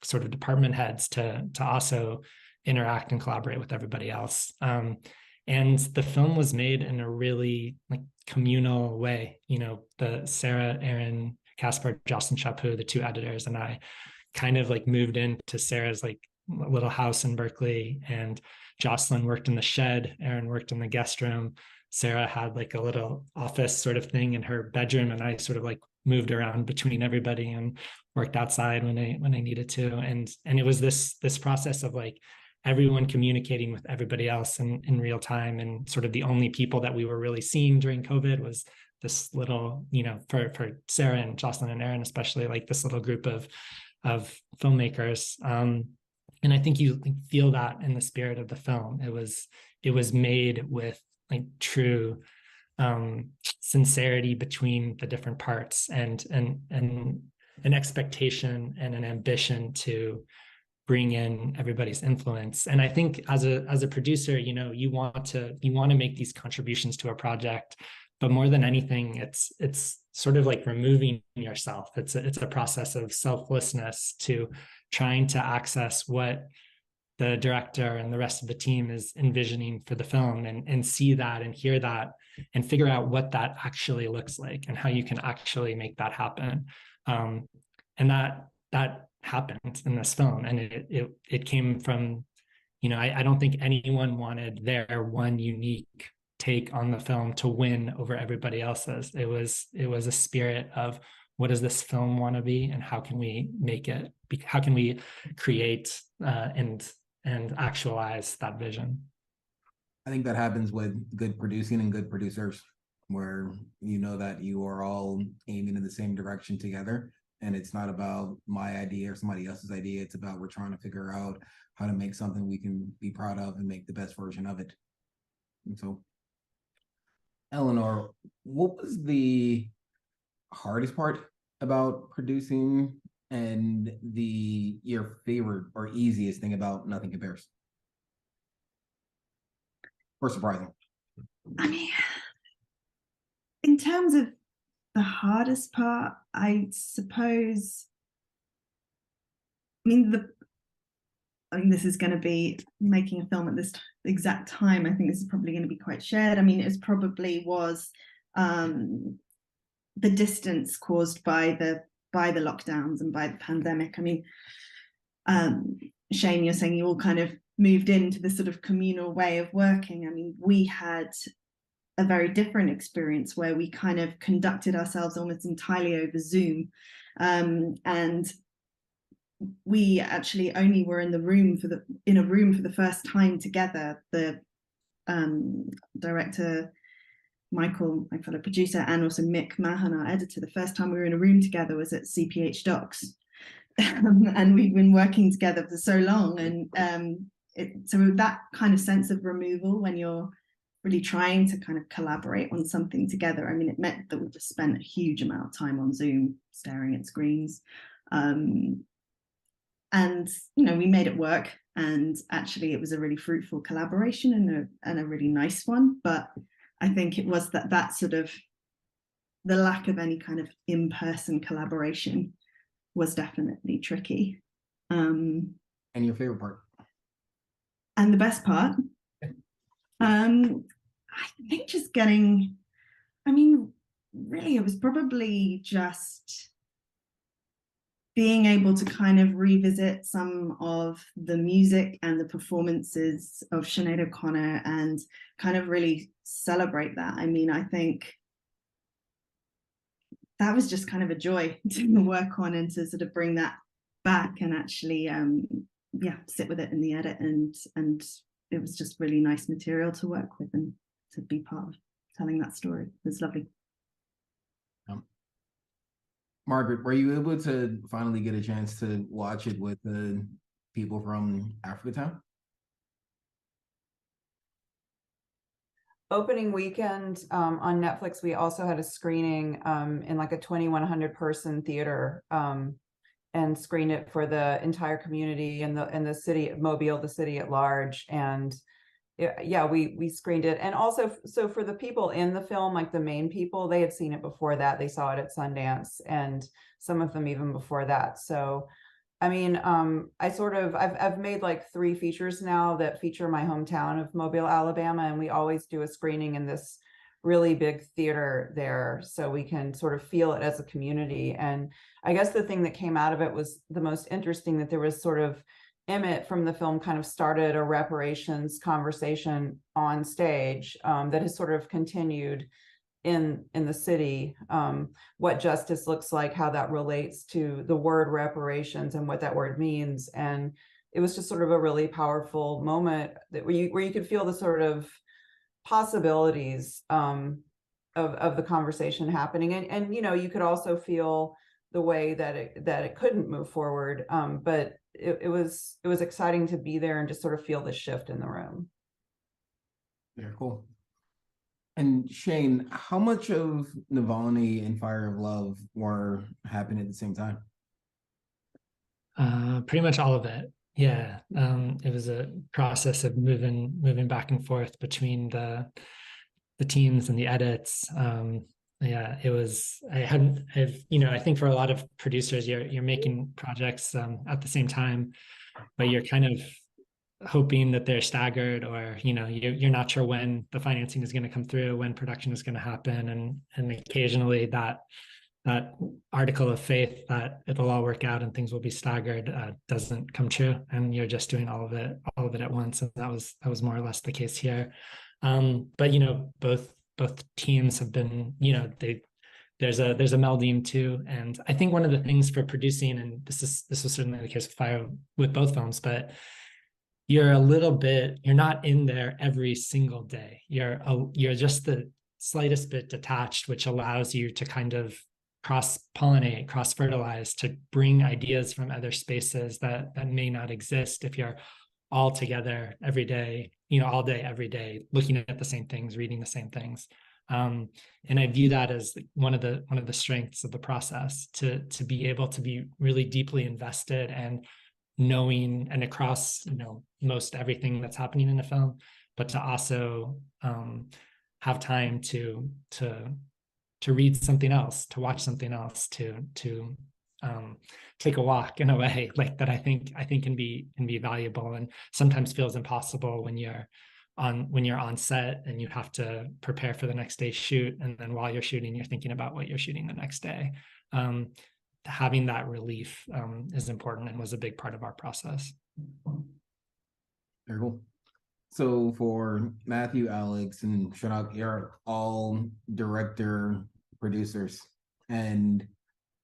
sort of department heads to also interact and collaborate with everybody else. And the film was made in a really like communal way. You know, the Sarah, Aaron, Caspar, Jocelyn Chaput, the two editors, and I kind of like moved into Sarah's like little house in Berkeley, and Jocelyn worked in the shed, Aaron worked in the guest room. Sarah had like a little office sort of thing in her bedroom, and I sort of like moved around between everybody and worked outside when I needed to. And it was this process of like everyone communicating with everybody else in real time. And sort of the only people that we were really seeing during COVID was this little, you know, for Sarah and Jocelyn and Aaron, especially, like this little group of filmmakers. And I think you feel that in the spirit of the film. It was made with like true sincerity between the different parts and an expectation and an ambition to bring in everybody's influence. And I think as a producer, you know, you want to make these contributions to a project, but more than anything, it's sort of like removing yourself. It's a process of selflessness to trying to access what the director and the rest of the team is envisioning for the film and see that and hear that and figure out what that actually looks like and how you can actually make that happen. And that happened in this film. And it came from, you know, I don't think anyone wanted their one unique take on the film to win over everybody else's. It was a spirit of, what does this film want to be, and how can we make it? How can we create and actualize that vision? I think that happens with good producing and good producers, where you know that you are all aiming in the same direction together. And it's not about my idea or somebody else's idea. It's about, we're trying to figure out how to make something we can be proud of and make the best version of it. And so, Eleanor, what was the hardest part about producing, and your favorite or easiest thing about Nothing Compares? Or surprising? I mean, in terms of the hardest part, I suppose, I mean, I mean, this is going to be making a film at this exact time. I think this is probably going to be quite shared. I mean, it probably was the distance caused by the lockdowns and by the pandemic. I mean, Shane, you're saying you all kind of moved into this sort of communal way of working. I mean, we had a very different experience where we kind of conducted ourselves almost entirely over Zoom, and we actually only were in a room for the first time together. The director Michael, my fellow producer, and also Mick Mahan, our editor, the first time we were in a room together was at CPH Docs. And we'd been working together for so long, and so that kind of sense of removal when you're really trying to kind of collaborate on something together, I mean, it meant that we just spent a huge amount of time on Zoom staring at screens, and you know, we made it work, and actually it was a really fruitful collaboration and a really nice one. But I think it was that sort of the lack of any kind of in-person collaboration was definitely tricky. And your favorite part? And the best part? I think just getting, I mean, really, it was probably just being able to kind of revisit some of the music and the performances of Sinead O'Connor and kind of really celebrate that. I mean, I think that was just kind of a joy to work on and to sort of bring that back and actually, sit with it in the edit. And it was just really nice material to work with and to be part of telling that story. It was lovely. Margaret, were you able to finally get a chance to watch it with the people from Africa Town? Opening weekend on Netflix, we also had a screening in like a 2,100 person theater, and screened it for the entire community in the city of Mobile, the city at large. And yeah, we screened it. And also, so for the people in the film, like the main people, they had seen it before that. They saw it at Sundance, and some of them even before that. So I mean, I've made like 3 features now that feature my hometown of Mobile, Alabama, and we always do a screening in this really big theater there, so we can sort of feel it as a community. And I guess the thing that came out of it was the most interesting, that there was sort of Emmett from the film kind of started a reparations conversation on stage that has sort of continued in the city, what justice looks like, how that relates to the word reparations and what that word means. And it was just sort of a really powerful moment that where you could feel the sort of possibilities of the conversation happening. And you know, you could also feel the way that it couldn't move forward. But it was exciting to be there and just sort of feel the shift in the room. Yeah, cool. And Shane, how much of Navalny and Fire of Love were happening at the same time? Pretty much all of it. Yeah. It was a process of moving back and forth between the teams and the edits. Yeah, it was, I think for a lot of producers, you're making projects at the same time, but you're kind of hoping that they're staggered, or you're not sure when the financing is going to come through, when production is going to happen, and occasionally that article of faith that it'll all work out and things will be staggered doesn't come true, and you're just doing all of it at once. And that was more or less the case here. But both teams have been, there's a melding too. And I think one of the things for producing, and this was certainly the case with Fire, with both films, but you're not in there every single day. You're just the slightest bit detached, which allows you to kind of cross-pollinate, cross-fertilize, to bring ideas from other spaces that may not exist if you're all together every day, all day, every day, looking at the same things, reading the same things. And I view that as one of the strengths of the process, to be able to be really deeply invested and knowing and across most everything that's happening in a film, but to also have time to read something else, to watch something else, to take a walk in a way, like that I think can be valuable, and sometimes feels impossible when you're on set and you have to prepare for the next day's shoot, and then while you're shooting you're thinking about what you're shooting the next day. Having that relief is important and was a big part of our process. Very cool. So for Matthew, Alex, and Shaunak, you're all director producers, and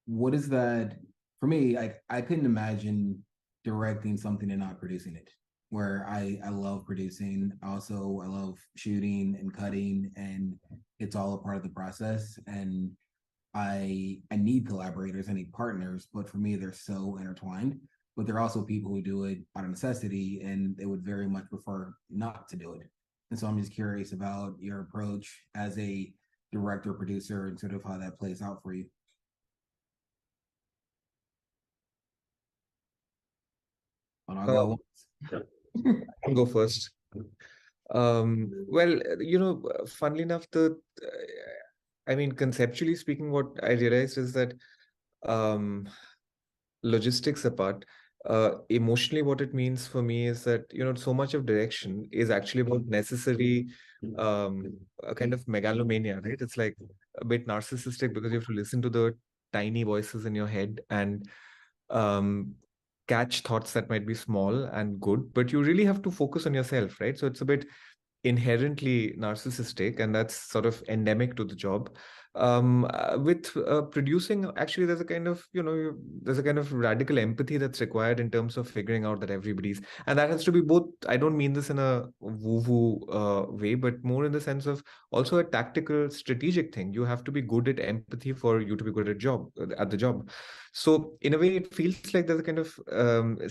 what is that for me? I couldn't imagine directing something and not producing it, where I love producing. Also, I love shooting and cutting, and it's all a part of the process. And I need collaborators, I need partners, but for me, they're so intertwined. But there are also people who do it out of necessity, and they would very much prefer not to do it. And so I'm just curious about your approach as a director, producer, and sort of how that plays out for you. I'll go once. I'll go first. Well, funnily enough, conceptually speaking, what I realized is that logistics apart, emotionally what it means for me is that, so much of direction is actually about necessary a kind of megalomania, right? It's like a bit narcissistic because you have to listen to the tiny voices in your head and catch thoughts that might be small and good, but you really have to focus on yourself, right? So it's a bit inherently narcissistic, and that's sort of endemic to the job. With producing, actually, there's a kind of radical empathy that's required in terms of figuring out that everybody's, and that has to be both. I don't mean this in a woo-woo way, but more in the sense of also a tactical, strategic thing. You have to be good at empathy for you to be good at the job. So in a way, it feels like there's a kind of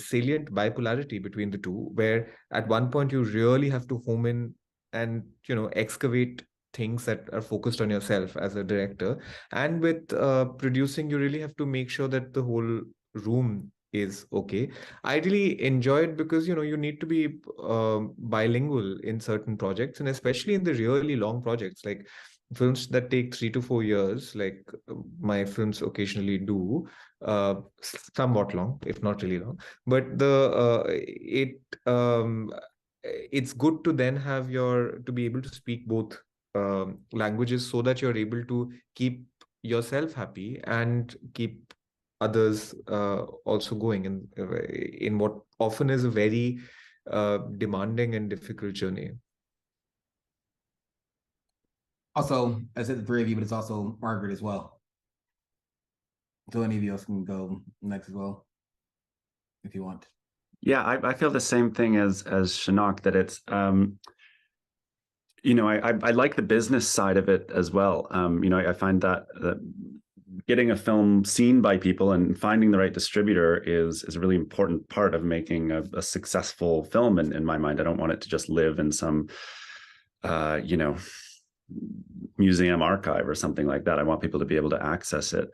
salient bipolarity between the two, where at one point you really have to home in and excavate things that are focused on yourself as a director, and with producing you really have to make sure that the whole room is okay. I really enjoy it because you need to be bilingual in certain projects, and especially in the really long projects like films that take 3 to 4 years, like my films occasionally do, somewhat long, if not really long, but it's good to then to be able to speak both languages, so that you're able to keep yourself happy and keep others also going in what often is a very demanding and difficult journey. Also, I said the three of you, but it's also Margaret as well. So any of you else can go next as well, if you want. Yeah, I feel the same thing as Shaunak, that it's I like the business side of it as well. I find that getting a film seen by people and finding the right distributor is a really important part of making a successful film in my mind. I don't want it to just live in some museum archive or something like that. I want people to be able to access it.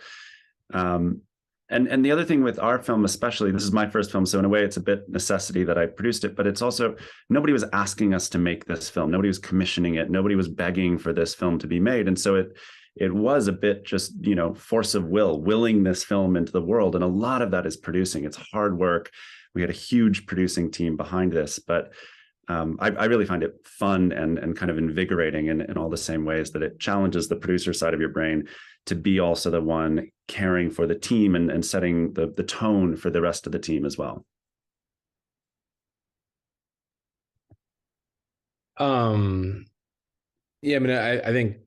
And the other thing with our film, especially, this is my first film, so in a way it's a bit necessity that I produced it, but it's also, nobody was asking us to make this film. Nobody was commissioning it. Nobody was begging for this film to be made. And so it was a bit just, force of willing this film into the world. And a lot of that is producing. It's hard work. We had a huge producing team behind this, but I really find it fun and kind of invigorating in all the same ways that it challenges the producer side of your brain to be also the one caring for the team and setting the tone for the rest of the team as well. Yeah, I think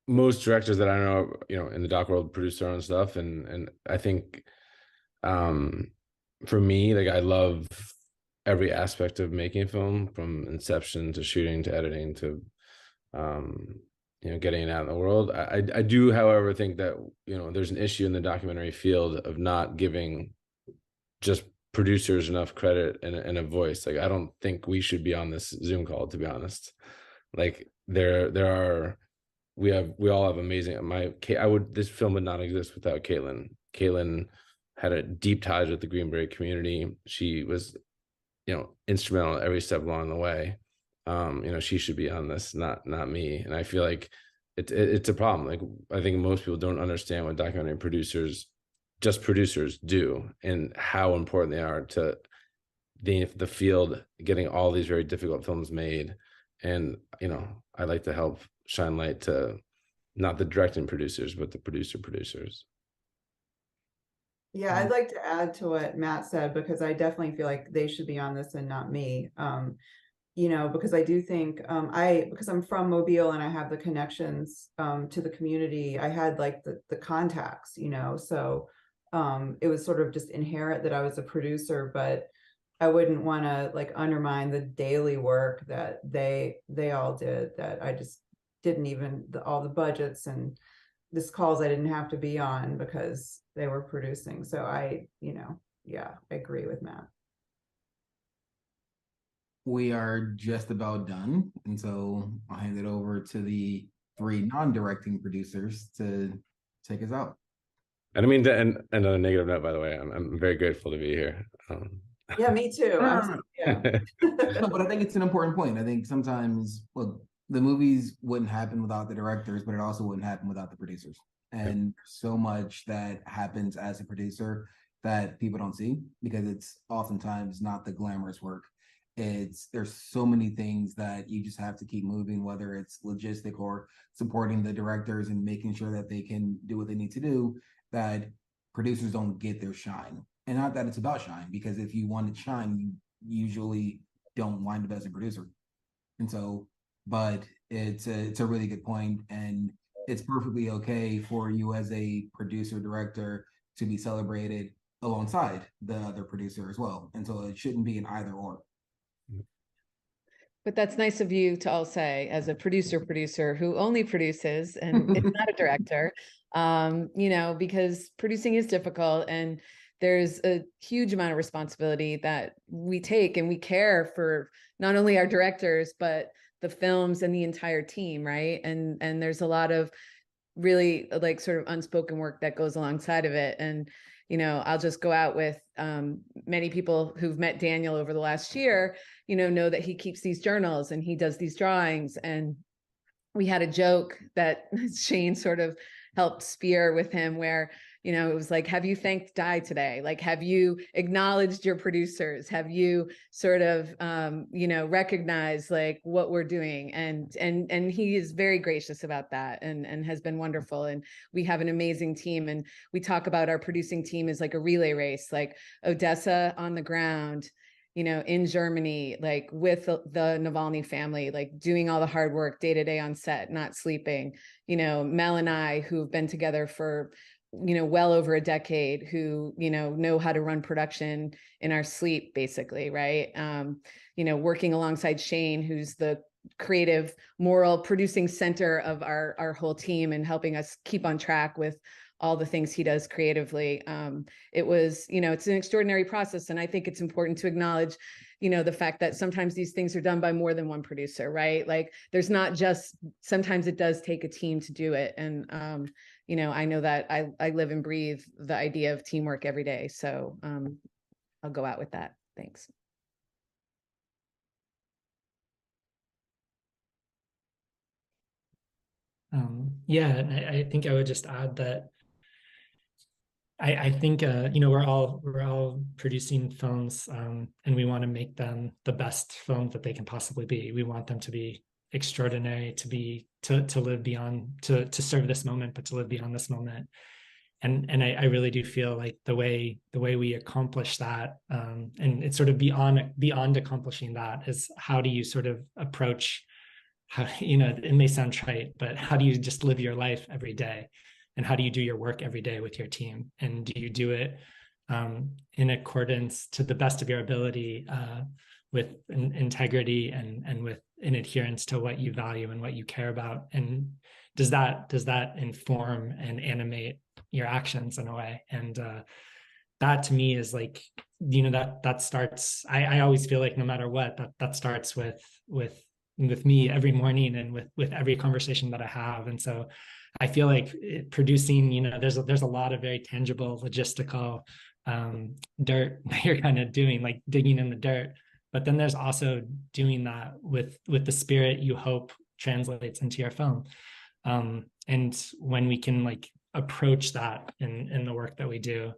most directors that I know, in the doc world produce their own stuff, and I think for me, like, I love every aspect of making a film, from inception to shooting to editing to getting it out in the world. I do, however, think that there's an issue in the documentary field of not giving just producers enough credit and a voice. Like, I don't think we should be on this Zoom call, to be honest. Like, we all have amazing. This film would not exist without Caitlin. Caitlin had a deep ties with the Green Beret community. She was instrumental every step along the way. She should be on this, not me. And I feel like it's a problem. Like, I think most people don't understand what documentary producers just producers do, and how important they are to the field getting all these very difficult films made. And I like to help shine light to not the directing producers, but the producers. Yeah, I'd like to add to what Matt said, because I definitely feel like they should be on this and not me. Because I do think because I'm from Mobile and I have the connections to the community, I had like the contacts, so it was sort of just inherent that I was a producer, but I wouldn't want to like undermine the daily work that they all did, that I just didn't even all the budgets and this calls I didn't have to be on because they were producing. So I agree with Matt. We are just about done, and so I'll hand it over to the 3 non-directing producers to take us out. I don't mean to end on a negative note, by the way. I'm very grateful to be here. Yeah, me too. No, but I think it's an important point. I think sometimes, look, the movies wouldn't happen without the directors, but it also wouldn't happen without the producers. And so much that happens as a producer that people don't see, because it's oftentimes not the glamorous work. There's so many things that you just have to keep moving, whether it's logistic or supporting the directors and making sure that they can do what they need to do, that producers don't get their shine. And not that it's about shine, because if you want to shine, you usually don't wind up as a producer. And so, but it's a really good point, and it's perfectly okay for you as a producer director to be celebrated alongside the other producer as well. And so it shouldn't be an either or. But that's nice of you to all say, as a producer who only produces and is not a director, because producing is difficult, and there's a huge amount of responsibility that we take, and we care for not only our directors, but the films and the entire team, right? And there's a lot of really like sort of unspoken work that goes alongside of it. And I'll just go out with many people who've met Daniel over the last year, know that he keeps these journals and he does these drawings. And we had a joke that Shane sort of helped spear with him, where it was like, have you thanked Di today? Like, have you acknowledged your producers? Have you sort of, recognized like what we're doing? And he is very gracious about that, and has been wonderful. And we have an amazing team. And we talk about our producing team as like a relay race, like Odessa on the ground, in Germany, like with the Navalny family, like doing all the hard work day to day on set, not sleeping, Mel and I, who've been together for well over a decade, who, know how to run production in our sleep, basically, right? Working alongside Shane, who's the creative, moral producing center of our whole team, and helping us keep on track with all the things he does creatively. It was, it's an extraordinary process. And I think it's important to acknowledge, the fact that sometimes these things are done by more than one producer, right? Like there's not just, sometimes it does take a team to do it. And, I know that I live and breathe the idea of teamwork every day. So I'll go out with that. Thanks. And I think I would just add that I think we're all producing films, and we want to make them the best film that they can possibly be. We want them to be extraordinary, to live beyond, to serve this moment, but to live beyond this moment. And I really do feel like the way we accomplish that, and it's sort of beyond accomplishing that, is how do you sort of approach how, it may sound trite, but how do you just live your life every day? And how do you do your work every day with your team? And do you do it in accordance to the best of your ability, with integrity and with an adherence to what you value and what you care about? And does that inform and animate your actions in a way? And that to me is like, that starts, I always feel like no matter what, that starts with me every morning, and with every conversation that I have. And so I feel like producing, there's a lot of very tangible logistical dirt that you're kind of doing, like digging in the dirt. But then there's also doing that with the spirit you hope translates into your film. And when we can like approach that in the work that we do.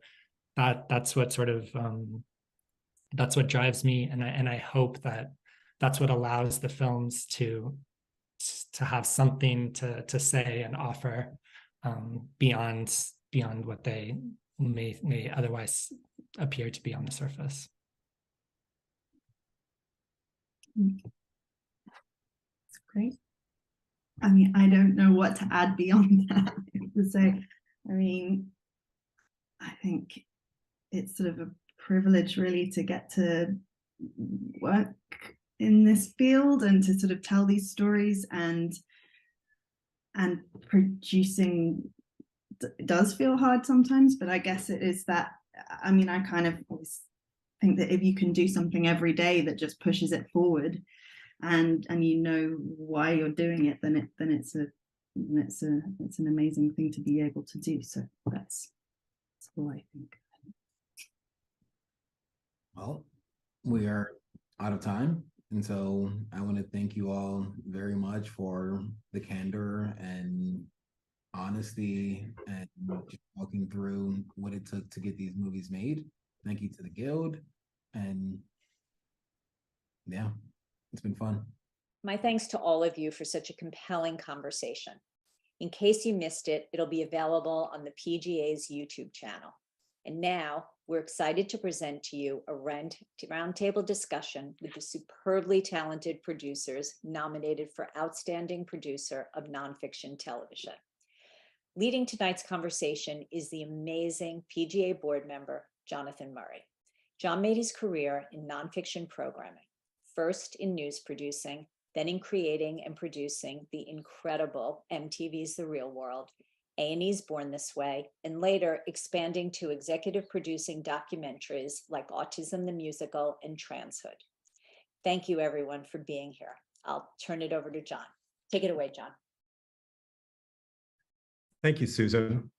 That's what sort of that's what drives me, and I hope that that's what allows the films to have something to say and offer beyond what they may otherwise appear to be on the surface. That's great. I mean, I don't know what to add beyond that. To say, I mean, I think it's sort of a privilege really to get to work in this field and to sort of tell these stories, and producing does feel hard sometimes, but I guess it is that, I mean, I kind of always think that if you can do something every day that just pushes it forward, and you know why you're doing it, then it's an amazing thing to be able to do. So that's all I think. Well, we are out of time. And so I want to thank you all very much for the candor and honesty and just walking through what it took to get these movies made. Thank you to the Guild. And yeah, it's been fun. My thanks to all of you for such a compelling conversation. In case you missed it, it'll be available on the PGA's YouTube channel. And now we're excited to present to you a roundtable discussion with the superbly talented producers nominated for Outstanding Producer of Nonfiction Television. Leading tonight's conversation is the amazing PGA board member, Jonathan Murray. John made his career in nonfiction programming, first in news producing, then in creating and producing the incredible MTV's The Real World, A&E's Born This Way, and later expanding to executive producing documentaries like Autism the Musical and Transhood. Thank you everyone for being here. I'll turn it over to John. Take it away, John. Thank you, Susan.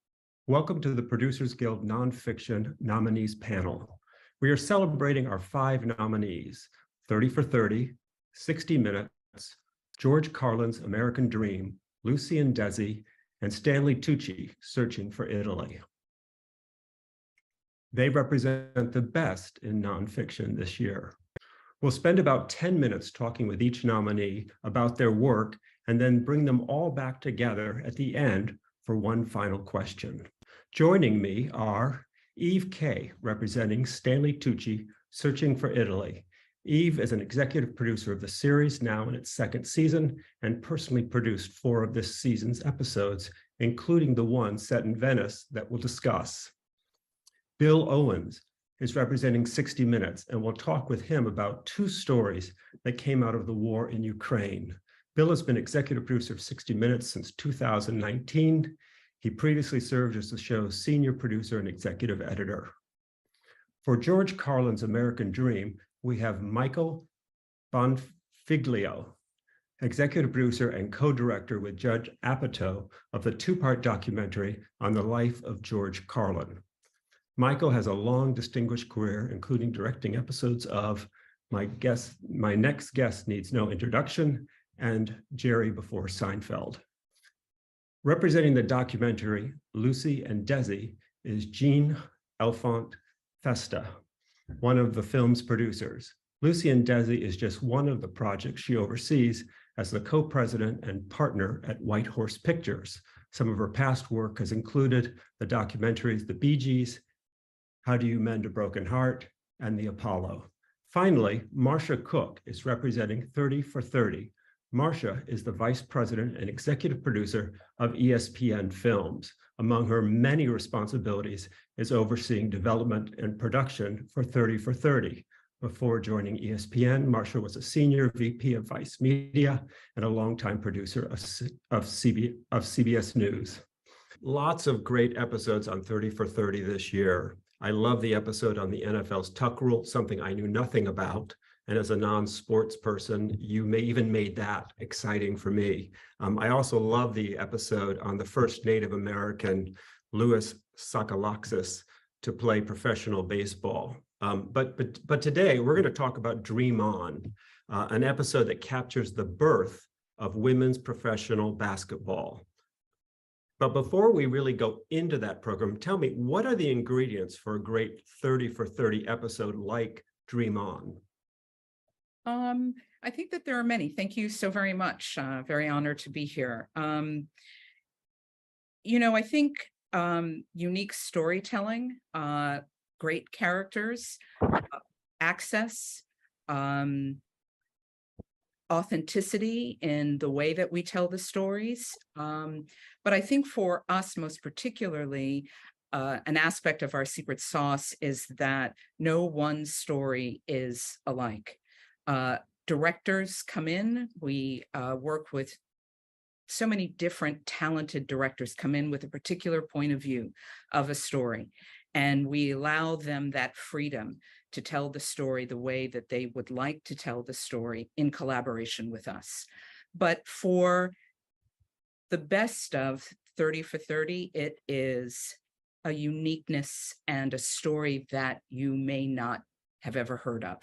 Welcome to the Producers Guild Nonfiction Nominees panel. We are celebrating our 5 nominees, 30 for 30, 60 Minutes, George Carlin's American Dream, Lucy and Desi, and Stanley Tucci, Searching for Italy. They represent the best in nonfiction this year. We'll spend about 10 minutes talking with each nominee about their work and then bring them all back together at the end for one final question. Joining me are Eve Kay, representing Stanley Tucci, Searching for Italy. Eve is an executive producer of the series, now in its 2nd season, and personally produced 4 of this season's episodes, including the one set in Venice that we'll discuss. Bill Owens is representing 60 Minutes, and we'll talk with him about 2 stories that came out of the war in Ukraine. Bill has been executive producer of 60 Minutes since 2019. He previously served as the show's senior producer and executive editor. For George Carlin's American Dream, we have Michael Bonfiglio, executive producer and co-director with Judge Apatow of the 2-part documentary on the life of George Carlin. Michael has a long, distinguished career, including directing episodes of My Next Guest Needs No Introduction and Jerry Before Seinfeld. Representing the documentary, Lucy and Desi, is Jeanne Elfant Festa, one of the film's producers. Lucy and Desi is just one of the projects she oversees as the co-president and partner at White Horse Pictures. Some of her past work has included the documentaries The Bee Gees, How Do You Mend a Broken Heart, and The Apollo. Finally, Marsha Cooke is representing 30 for 30. Marsha is the vice president and executive producer of ESPN Films. Among her many responsibilities is overseeing development and production for 30 for 30. Before joining ESPN, Marsha was a senior VP of Vice Media and a longtime producer of CBS News. Lots of great episodes on 30 for 30 this year. I love the episode on the NFL's tuck rule, something I knew nothing about. And as a non-sports person, you may even made that exciting for me. I also love the episode on the first Native American, Louis Sockalaksis, to play professional baseball. But today we're going to talk about Dream On, an episode that captures the birth of women's professional basketball. But before we really go into that program, tell me, what are the ingredients for a great 30 for 30 episode like Dream On? I think that there are many. Thank you so very much. Very honored to be here. I think unique storytelling, great characters, access, authenticity in the way that we tell the stories. But I think for us, most particularly, an aspect of our secret sauce is that no one story is alike. Directors come in, we work with so many different talented directors come in with a particular point of view of a story, and we allow them that freedom to tell the story the way that they would like to tell the story in collaboration with us. But for the best of 30 for 30, it is a uniqueness and a story that you may not have ever heard of.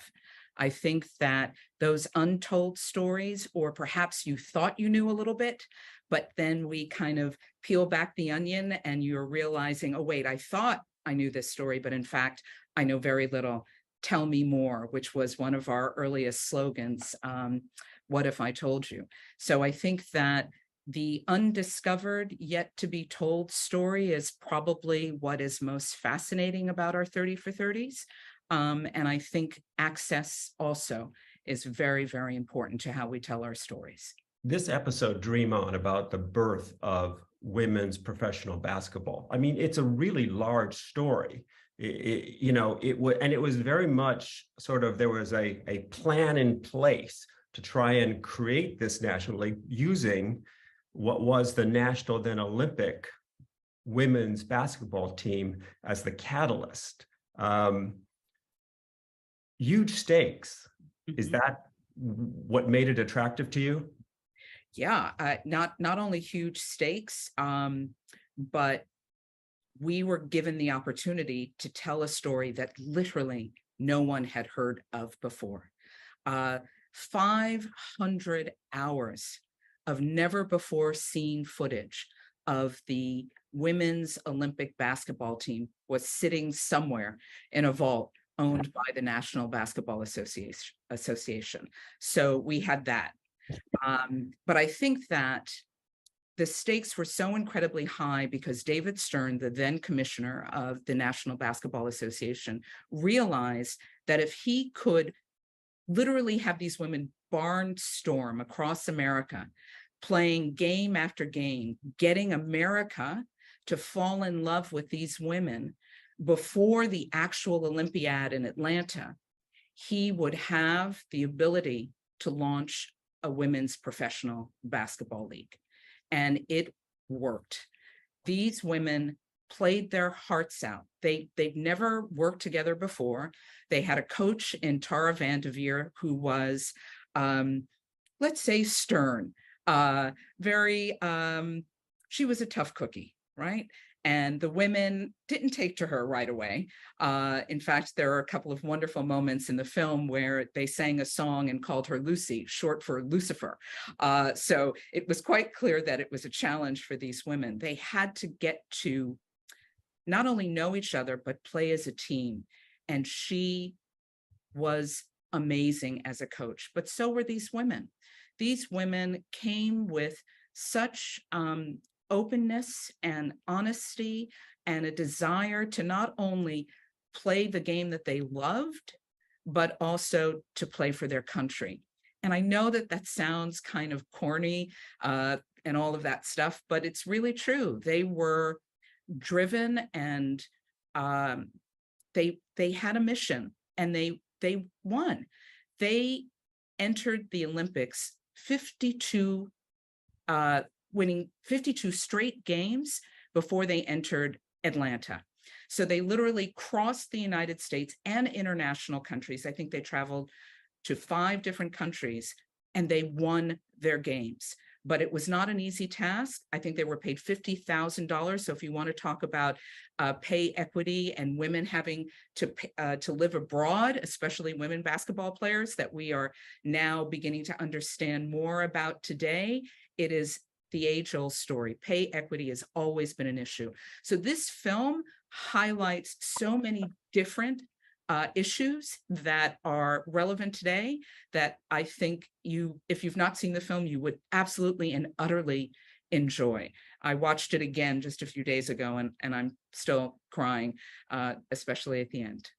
I think that those untold stories, or perhaps you thought you knew a little bit, but then we kind of peel back the onion and you're realizing, oh, wait, I thought I knew this story, but in fact, I know very little. Tell me more, which was one of our earliest slogans. What if I told you? So I think that the undiscovered yet to be told story is probably what is most fascinating about our 30 for 30s. And I think access also is very, very important to how we tell our stories. This episode, Dream On, about the birth of women's professional basketball. I mean, it's a really large story. It was very much sort of, there was a plan in place to try and create this national league using what was the national, then Olympic women's basketball team as the catalyst. Huge stakes. Is that what made it attractive to you? Yeah, not only huge stakes, but we were given the opportunity to tell a story that literally no one had heard of before. 500 hours of never before seen footage of the women's Olympic basketball team was sitting somewhere in a vault owned by the National Basketball Association. So we had that. But I think that the stakes were so incredibly high because David Stern, the then commissioner of the National Basketball Association, realized that if he could literally have these women barnstorm across America, playing game after game, getting America to fall in love with these women before the actual Olympiad in Atlanta, he would have the ability to launch a women's professional basketball league. And it worked. These women played their hearts out. They'd never worked together before. They had a coach in Tara Vanderveer who was, let's say, stern. She was a tough cookie, right? And the women didn't take to her right away. In fact, there are a couple of wonderful moments in the film where they sang a song and called her Lucy, short for Lucifer. So it was quite clear that it was a challenge for these women. They had to get to not only know each other, but play as a team. And she was amazing as a coach, but so were these women. These women came with such openness and honesty and a desire to not only play the game that they loved, but also to play for their country. And I know that that sounds kind of corny and all of that stuff, but it's really true. They were driven and they had a mission and they won. They entered the Olympics winning 52 straight games before they entered Atlanta. So they literally crossed the United States and international countries. I think they traveled to 5 different countries and they won their games. But it was not an easy task. I think they were paid $50,000. So if you want to talk about pay equity and women having to live abroad, especially women basketball players that we are now beginning to understand more about today, it is the age-old story. Pay equity has always been an issue. So this film highlights so many different issues that are relevant today that I think if you've not seen the film, you would absolutely and utterly enjoy. I watched it again just a few days ago, and I'm still crying, especially at the end.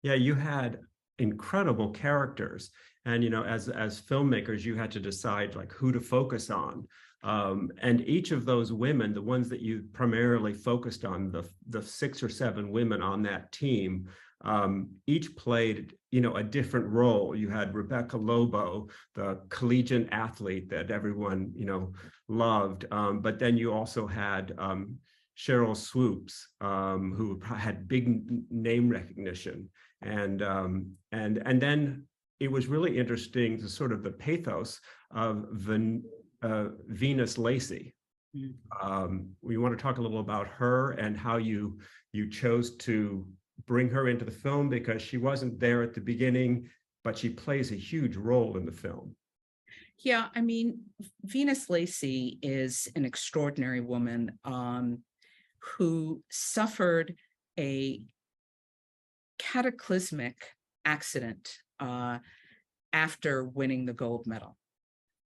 Yeah, you had incredible characters. And, you know, as filmmakers, you had to decide like who to focus on. And each of those women, the ones that you primarily focused on, the 6 or 7 women on that team, each played, you know, a different role. You had Rebecca Lobo, the collegiate athlete that everyone, you know, loved. But then you also had Cheryl Swoops, who had big name recognition. And then it was really interesting to sort of the pathos of Venus Lacey. We want to talk a little about her and how you chose to bring her into the film, because she wasn't there at the beginning, but she plays a huge role in the film. Yeah, I mean, Venus Lacey is an extraordinary woman who suffered a cataclysmic accident after winning the gold medal.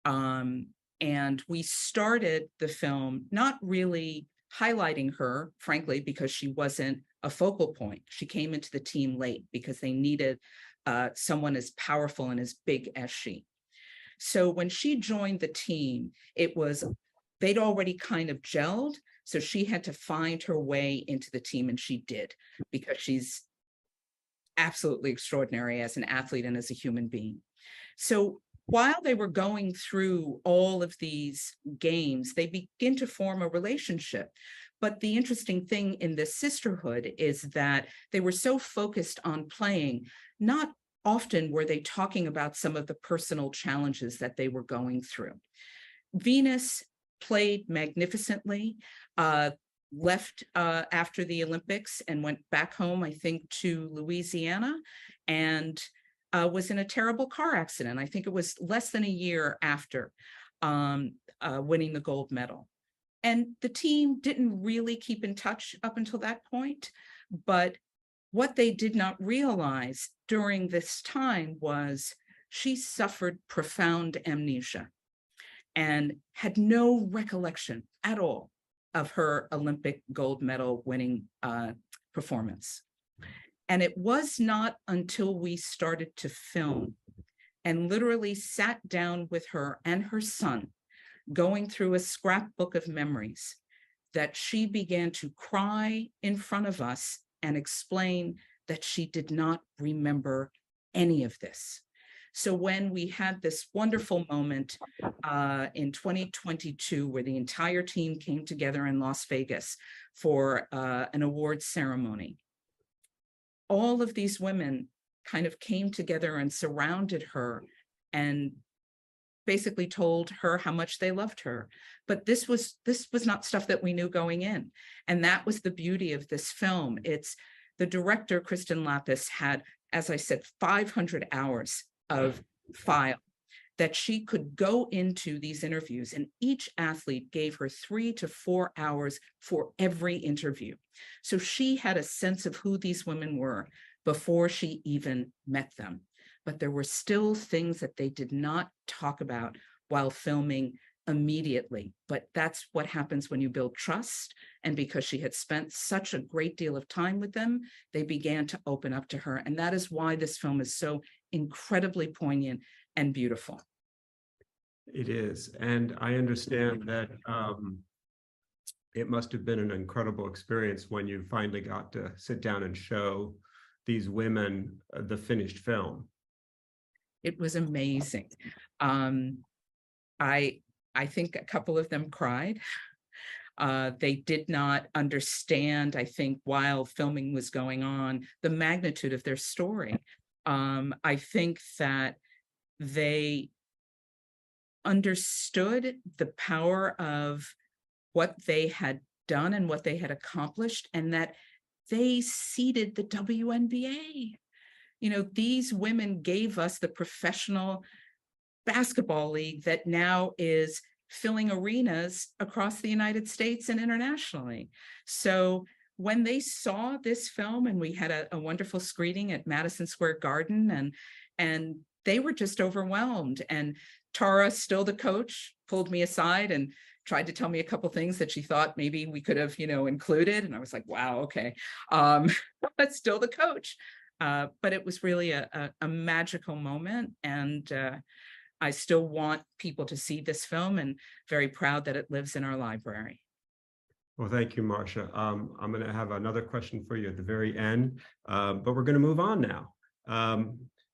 And we started the film not really highlighting her, frankly, because she wasn't a focal point. She came into the team late because they needed someone as powerful and as big as she. So when she joined the team, they'd already kind of gelled. So she had to find her way into the team, and she did, because she's absolutely extraordinary as an athlete and as a human being. So while they were going through all of these games, they begin to form a relationship. But the interesting thing in this sisterhood is that they were so focused on playing, not often were they talking about some of the personal challenges that they were going through. Venus played magnificently, left after the Olympics and went back home, I think, to Louisiana, and was in a terrible car accident. I think it was less than a year after winning the gold medal. And the team didn't really keep in touch up until that point. But what they did not realize during this time was she suffered profound amnesia and had no recollection at all of her Olympic gold medal winning performance. And it was not until we started to film and literally sat down with her and her son, going through a scrapbook of memories, that she began to cry in front of us and explain that she did not remember any of this. So when we had this wonderful moment in 2022, where the entire team came together in Las Vegas for an awards ceremony, all of these women kind of came together and surrounded her and basically told her how much they loved her. But this was not stuff that we knew going in. And that was the beauty of this film. It's the director, Kristen Lapis, had, as I said, 500 hours of file that she could go into these interviews, and each athlete gave her 3 to 4 hours for every interview. So she had a sense of who these women were before she even met them. But there were still things that they did not talk about while filming immediately. But that's what happens when you build trust. And because she had spent such a great deal of time with them, they began to open up to her. And that is why this film is so incredibly poignant and beautiful. It is. And I understand that it must have been an incredible experience when you finally got to sit down and show these women the finished film. It was amazing. I think a couple of them cried. They did not understand, I think, while filming was going on, the magnitude of their story. I think that they understood the power of what they had done and what they had accomplished, and that they seeded the WNBA. You know, these women gave us the professional basketball league that now is filling arenas across the United States and internationally. So when they saw this film, and we had a wonderful screening at Madison Square Garden, and they were just overwhelmed. And Tara, still the coach, pulled me aside and tried to tell me a couple things that she thought maybe we could have, included. And I was like, wow, okay. But still the coach. But it was really a magical moment. And I still want people to see this film, and very proud that it lives in our library. Well, thank you, Marsha. I'm going to have another question for you at the very end, but we're going to move on now.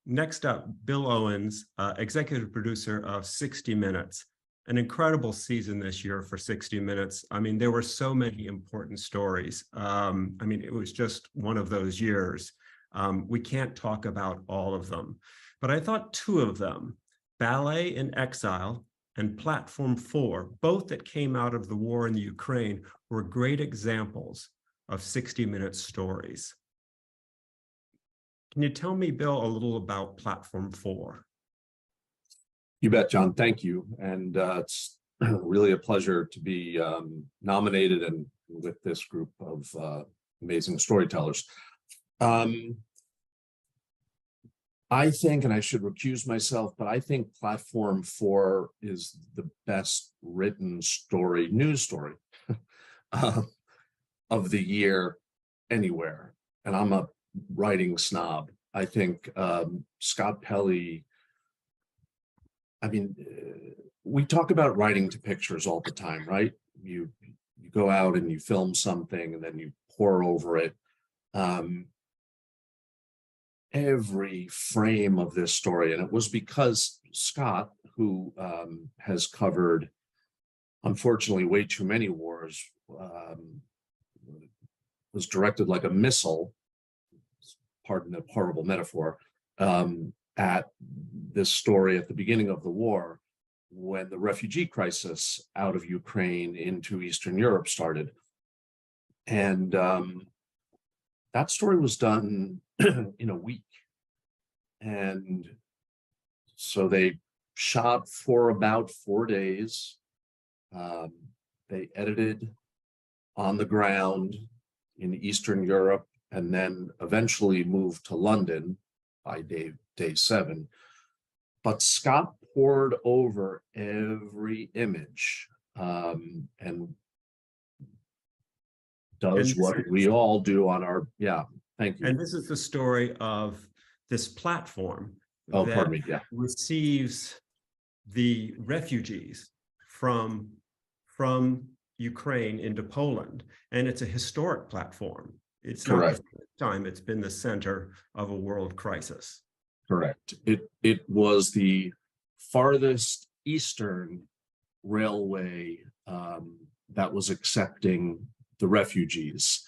Next up, Bill Owens, executive producer of 60 Minutes. An incredible season this year for 60 Minutes. I mean, there were so many important stories. It was just one of those years. We can't talk about all of them, but I thought two of them, Ballet in Exile and Platform 4, both that came out of the war in the Ukraine, were great examples of 60 Minutes stories. Can you tell me, Bill, a little about Platform 4? You bet, John. Thank you. And it's really a pleasure to be nominated and with this group of amazing storytellers. I think, and I should recuse myself, but I think Platform 4 is the best written story, news story of the year anywhere. And I'm a writing snob. I think Scott Pelley, we talk about writing to pictures all the time, right? You go out and you film something and then you pour over it. Every frame of this story, and it was because Scott, who has covered, unfortunately, way too many wars, was directed like a missile, pardon the horrible metaphor, at this story at the beginning of the war, when the refugee crisis out of Ukraine into Eastern Europe started. And that story was done in a week. And so they shot for about 4 days. They edited on the ground in Eastern Europe, and then eventually moved to London by day 7. But Scott poured over every image and does what we all do on our, thank you. And this is the story of this platform receives the refugees from Ukraine into Poland. And it's a historic platform. It's not the first time it's been the center of a world crisis. Correct. It was the farthest eastern railway that was accepting the refugees,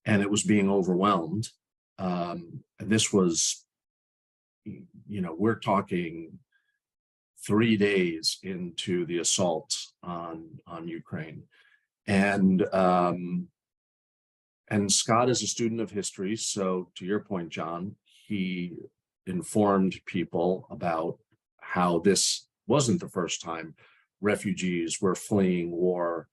and it was being overwhelmed. And this was, we're talking 3 days into the assault on Ukraine. And Scott is a student of history. So to your point, John, he informed people about how this wasn't the first time refugees were fleeing war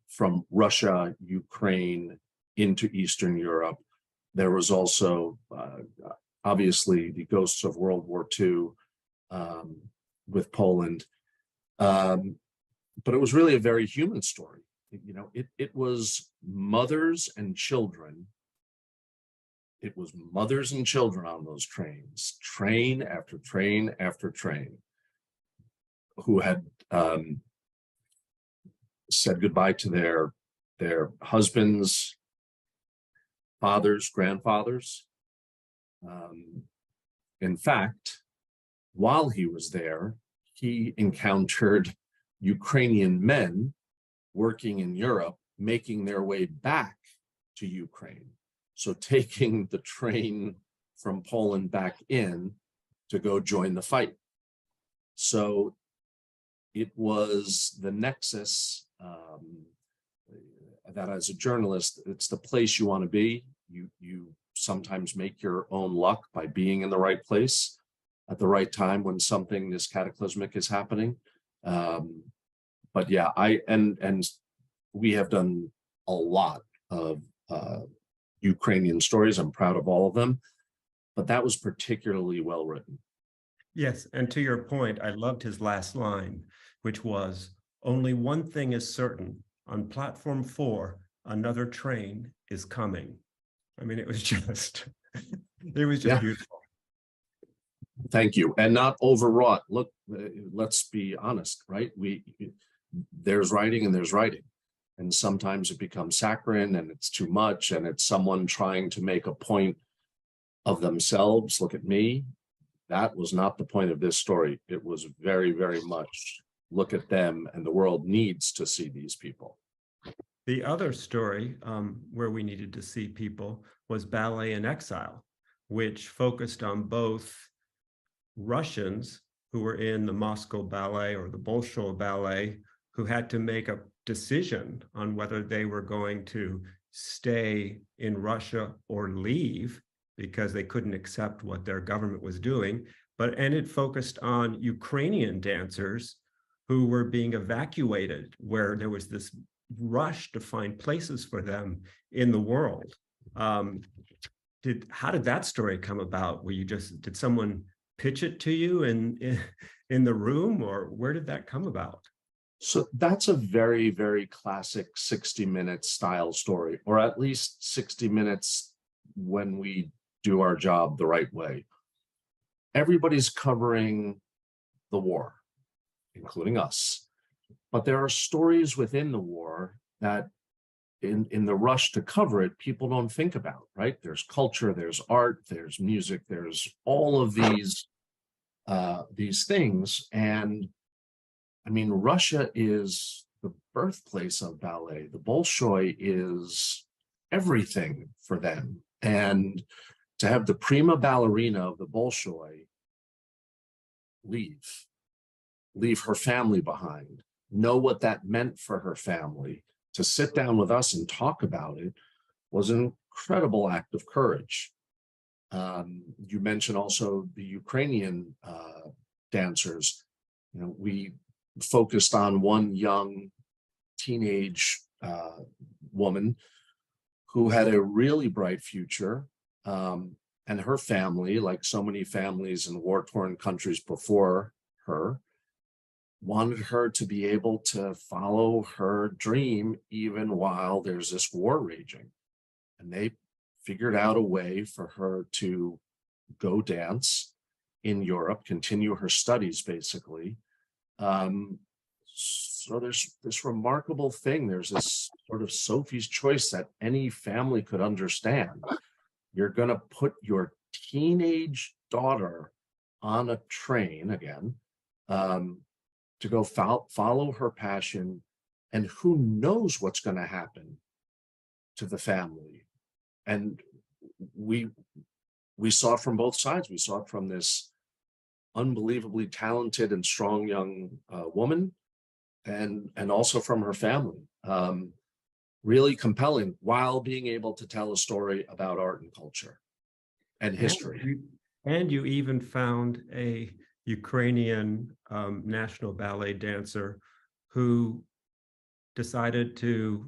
from Russia, Ukraine, into Eastern Europe. There was also, obviously, the ghosts of World War II with Poland. But it was really a very human story. It was mothers and children. It was mothers and children on those trains, train after train after train, who had said goodbye to their husbands, fathers, grandfathers. In fact, while he was there, he encountered Ukrainian men working in Europe, making their way back to Ukraine. So taking the train from Poland back in to go join the fight. So it was the nexus that as a journalist, it's the place you want to be. You sometimes make your own luck by being in the right place at the right time when something this cataclysmic is happening. but yeah, and we have done a lot of Ukrainian stories. I'm proud of all of them, but that was particularly well written. Yes, and to your point, I loved his last line, which was, "Only one thing is certain, on platform 4, another train is coming." I mean, it was just, beautiful. Thank you. And not overwrought. Look, let's be honest, right? There's writing and there's writing. And sometimes it becomes saccharine and it's too much, and it's someone trying to make a point of themselves. Look at me. That was not the point of this story. It was very, very much look at them, and the world needs to see these people. The other story where we needed to see people was Ballet in Exile, which focused on both Russians who were in the Moscow Ballet or the Bolshoi Ballet, who had to make a decision on whether they were going to stay in Russia or leave because they couldn't accept what their government was doing. And it focused on Ukrainian dancers who were being evacuated, where there was this rush to find places for them in the world. How did that story come about? Did someone pitch it to you in the room, or where did that come about? So that's a very, very classic 60-minute style story, or at least 60 minutes when we do our job the right way. Everybody's covering the war, including us. But there are stories within the war that in the rush to cover it, people don't think about, right? There's culture, there's art, there's music, there's all of these things. And I mean, Russia is the birthplace of ballet. The Bolshoi is everything for them. And to have the prima ballerina of the Bolshoi leave her family behind, know what that meant for her family, to sit down with us and talk about it was an incredible act of courage. You mentioned also the Ukrainian dancers. You know, we focused on one young teenage woman who had a really bright future, and her family, like so many families in war-torn countries before her, wanted her to be able to follow her dream even while there's this war raging. And they figured out a way for her to go dance in Europe, continue her studies, basically. So there's this remarkable thing. There's this sort of Sophie's choice that any family could understand. You're going to put your teenage daughter on a train again, to go follow her passion, and who knows what's going to happen to the family. And we saw it from both sides. We saw it from this unbelievably talented and strong young woman, and also from her family. Really compelling, while being able to tell a story about art and culture and history. And you even found a Ukrainian national ballet dancer who decided to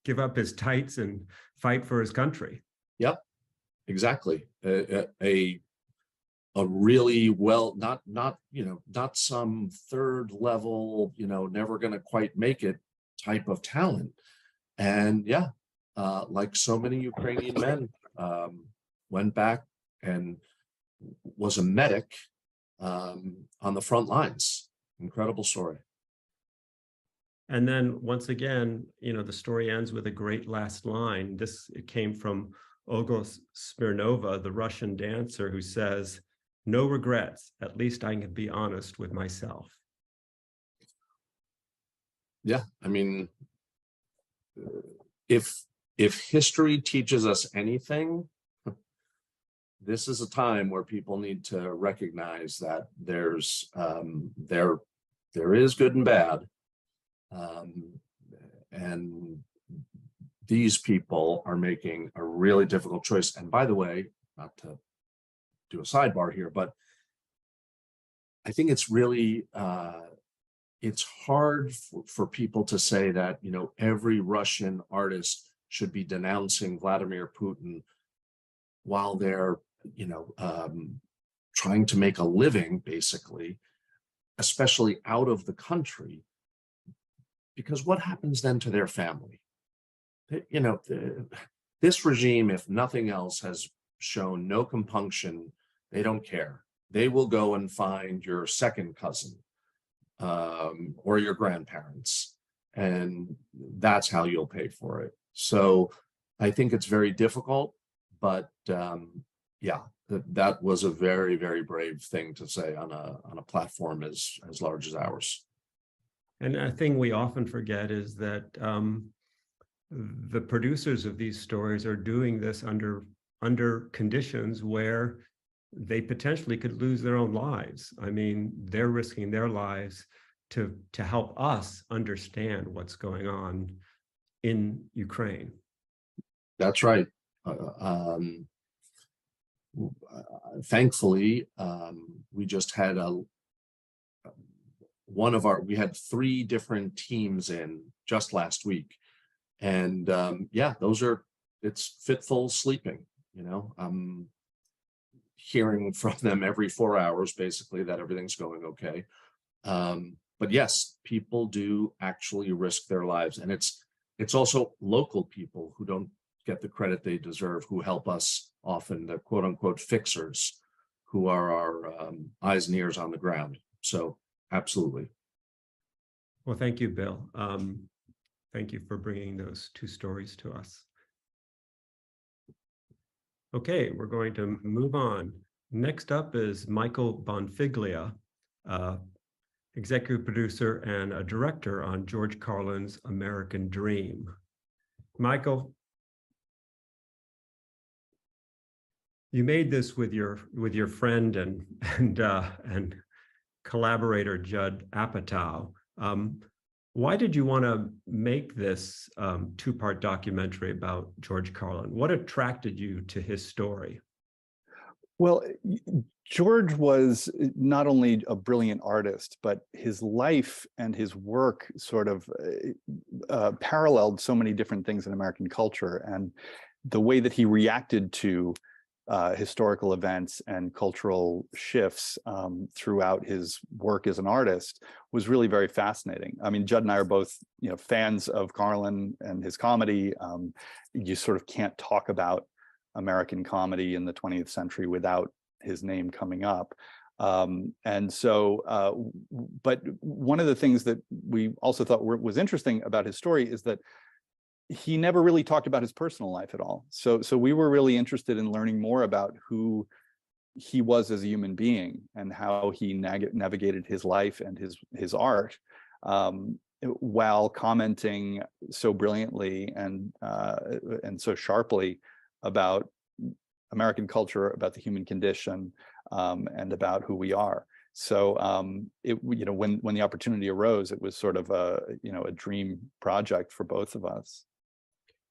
give up his tights and fight for his country. Yep, exactly. A really well, not some third level, never going to quite make it type of talent. And yeah, like so many Ukrainian men, went back and was a medic on the front lines. Incredible story. And then once again, the story ends with a great last line. It came from Olga Smirnova, the Russian dancer, who says, "No regrets, at least I can be honest with myself." Yeah, I mean, if history teaches us anything, this is a time where people need to recognize that there is good and bad, and these people are making a really difficult choice. And by the way, not to do a sidebar here, but I think it's really it's hard for people to say that, you know, every Russian artist should be denouncing Vladimir Putin while they're, you know, trying to make a living, basically, especially out of the country, because what happens then to their family? You know, this regime, if nothing else, has shown no compunction. They don't care. They will go and find your second cousin or your grandparents, and that's how you'll pay for it. So I think it's very difficult, but yeah, that was a very, very brave thing to say on a platform as large as ours. And a thing we often forget is that the producers of these stories are doing this under conditions where they potentially could lose their own lives. I mean, they're risking their lives to help us understand what's going on in Ukraine. That's right. Thankfully, we just had we had 3 different teams in just last week. And yeah, it's fitful sleeping, you know. I'm hearing from them every 4 hours, basically, that everything's going okay. But yes, people do actually risk their lives. And it's also local people who don't get the credit they deserve, who help us often, the quote unquote fixers, who are our eyes and ears on the ground. So absolutely. Well, thank you, Bill. Thank you for bringing those 2 stories to us. Okay, we're going to move on. Next up is Michael Bonfiglio, executive producer and a director on George Carlin's American Dream. Michael, you made this with your friend and collaborator Judd Apatow. Why did you want to make this 2-part documentary about George Carlin? What attracted you to his story? Well, George was not only a brilliant artist, but his life and his work sort of paralleled so many different things in American culture, and the way that he reacted to historical events and cultural shifts throughout his work as an artist was really very fascinating. I mean, Judd and I are both, you know, fans of Carlin and his comedy. You sort of can't talk about American comedy in the 20th century without his name coming up. And so, but one of the things that we also thought was interesting about his story is that he never really talked about his personal life at all. So we were really interested in learning more about who he was as a human being and how he navigated his life and his art, while commenting so brilliantly and so sharply about American culture, about the human condition, and about who we are. So when the opportunity arose, it was sort of a dream project for both of us.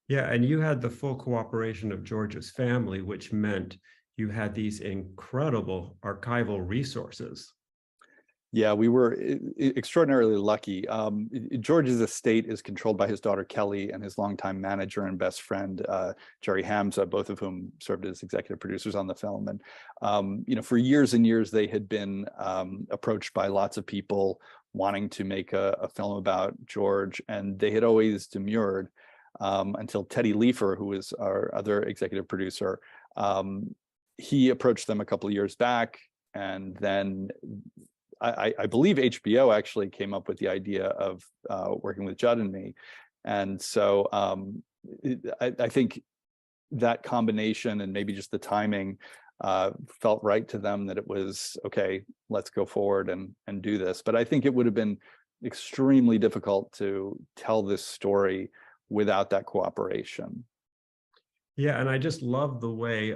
Yeah, and you had the full cooperation of George's family, which meant you had these incredible archival resources. Yeah, we were extraordinarily lucky. George's estate is controlled by his daughter Kelly and his longtime manager and best friend Jerry Hamza, both of whom served as executive producers on the film. And for years and years, they had been approached by lots of people wanting to make a film about George, and they had always demurred until Teddy Leifer, who was our other executive producer, he approached them a couple of years back, and then I believe HBO actually came up with the idea of working with Judd and me. And so I think that combination and maybe just the timing felt right to them, that it was, okay, let's go forward and do this. But I think it would have been extremely difficult to tell this story without that cooperation. Yeah, and I just love the way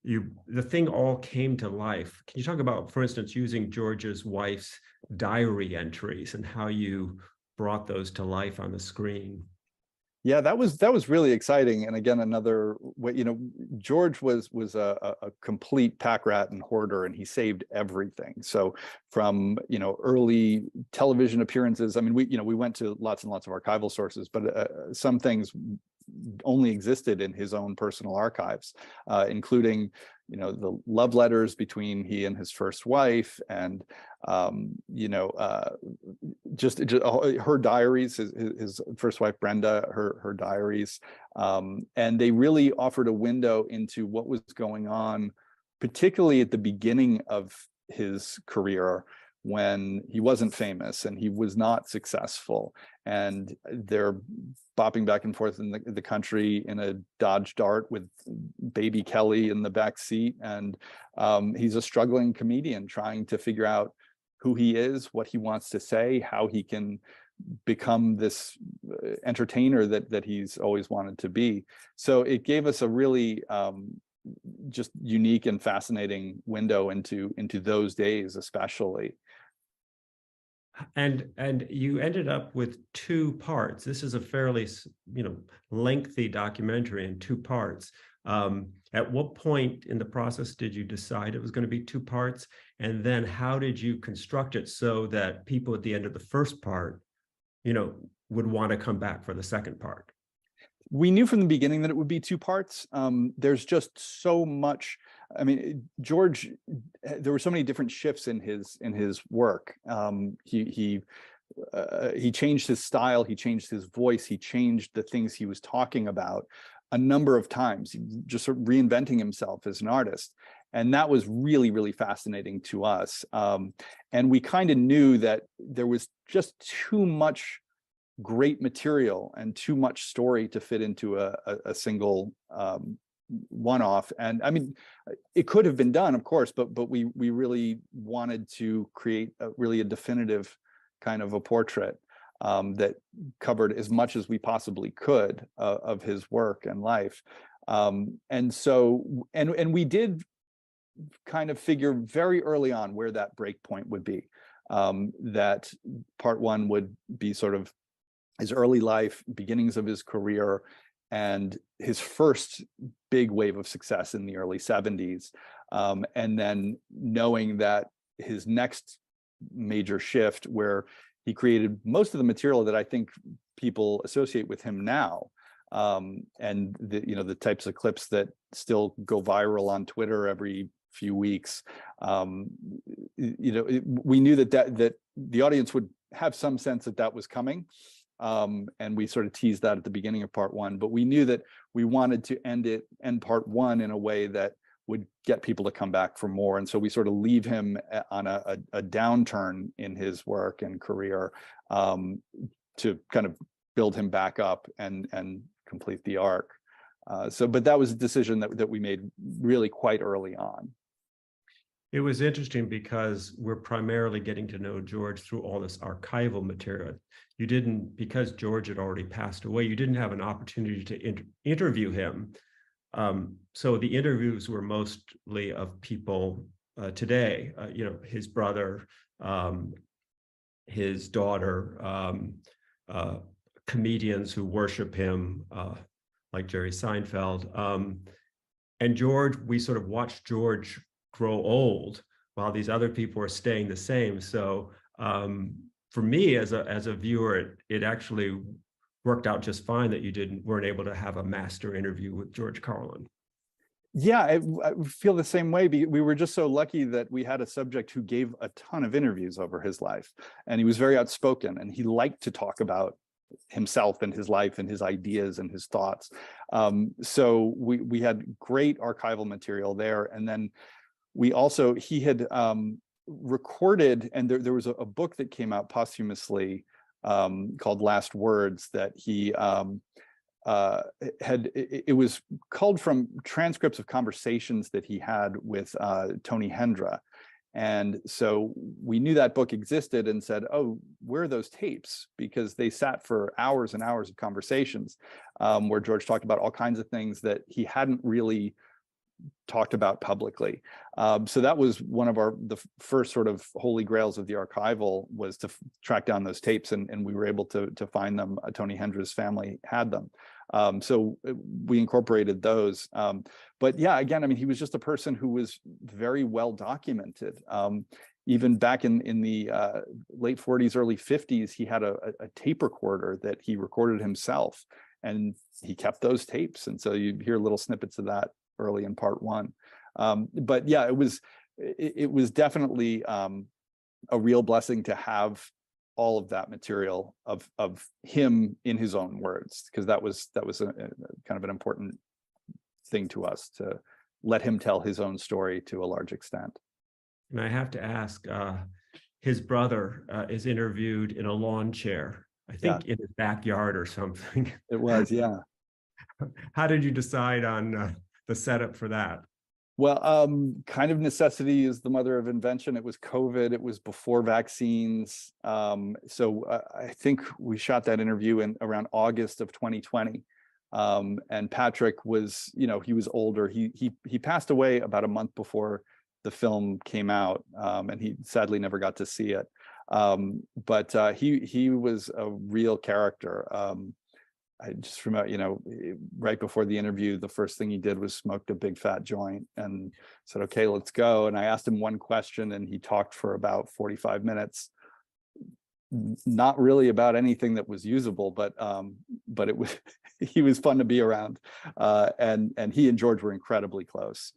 the thing all came to life. Can you talk about, for instance, using George's wife's diary entries and how you brought those to life on the screen? Yeah, that was really exciting. And again, another way, George was a complete pack rat and hoarder, and he saved everything. So from early television appearances, I mean, we went to lots and lots of archival sources, but some things only existed in his own personal archives, including the love letters between he and his first wife, and just her diaries, his first wife Brenda, her diaries, and they really offered a window into what was going on, particularly at the beginning of his career, when he wasn't famous and he was not successful, and they're bopping back and forth in the country in a Dodge Dart with baby Kelly in the back seat, and he's a struggling comedian trying to figure out who he is, what he wants to say, how he can become this entertainer that he's always wanted to be. So it gave us a really just unique and fascinating window into those days, especially. And you ended up with 2 parts. This is a fairly, lengthy documentary in 2 parts. At what point in the process did you decide it was going to be 2 parts? And then how did you construct it so that people at the end of the first part, would want to come back for the second part? We knew from the beginning that it would be 2 parts. There's just so much. I mean, George, there were so many different shifts in his work. He changed his style, he changed his voice, he changed the things he was talking about a number of times, just sort of reinventing himself as an artist. And that was really, really fascinating to us. And we kind of knew that there was just too much great material and too much story to fit into a single one-off. And I mean, it could have been done, of course, but we really wanted to create a definitive kind of a portrait that covered as much as we possibly could of his work and life. And so, and we did kind of figure very early on where that break point would be, that part 1 would be sort of his early life, beginnings of his career, and his first big wave of success in the early 70s. And then knowing that his next major shift, where he created most of the material that I think people associate with him now, and the types of clips that still go viral on Twitter every few weeks. We knew that the audience would have some sense that was coming. And we sort of teased that at the beginning of part 1, but we knew that we wanted to end part 1 in a way that would get people to come back for more. And so we sort of leave him on a downturn in his work and career, to kind of build him back up and complete the arc. But that was a decision that we made really quite early on. It was interesting because we're primarily getting to know George through all this archival material. You didn't, because George had already passed away, you didn't have an opportunity to interview him. So the interviews were mostly of people today, his brother, his daughter, comedians who worship him, like Jerry Seinfeld. And George, we sort of watched George grow old while these other people are staying the same. So for me as a viewer, it actually worked out just fine that you weren't able to have a master interview with George Carlin. Yeah, I feel the same way. We were just so lucky that we had a subject who gave a ton of interviews over his life, and he was very outspoken, and he liked to talk about himself and his life and his ideas and his thoughts. So we had great archival material there. And then he had recorded, and there was a book that came out posthumously called Last Words that he it was culled from transcripts of conversations that he had with Tony Hendra. And so we knew that book existed and said, oh, where are those tapes? Because they sat for hours and hours of conversations where George talked about all kinds of things that he hadn't really talked about publicly. So that was one of the first sort of holy grails of the archival, was to track down those tapes, and we were able to find them. Tony Hendra's family had them. So we incorporated those. But yeah, again, I mean, he was just a person who was very well documented. Even back in the late 40s, early 50s, he had a tape recorder that he recorded himself, and he kept those tapes. And so you hear little snippets of that early in part one. But yeah, it was definitely a real blessing to have all of that material of him in his own words, because that was a kind of an important thing to us, to let him tell his own story to a large extent. And I have to ask, his brother is interviewed in a lawn chair, I think in his backyard or something. It was, yeah. How did you decide on the setup for that? Well, kind of necessity is the mother of invention. It was COVID. It was before vaccines. So I think we shot that interview in around August of 2020. And Patrick was, he was older. He passed away about a month before the film came out, and he sadly never got to see it. But he was a real character. I just remember, right before the interview, the first thing he did was smoked a big fat joint and said, "Okay, let's go." And I asked him one question, and he talked for about 45 minutes, not really about anything that was usable, but it was he was fun to be around, and he and George were incredibly close.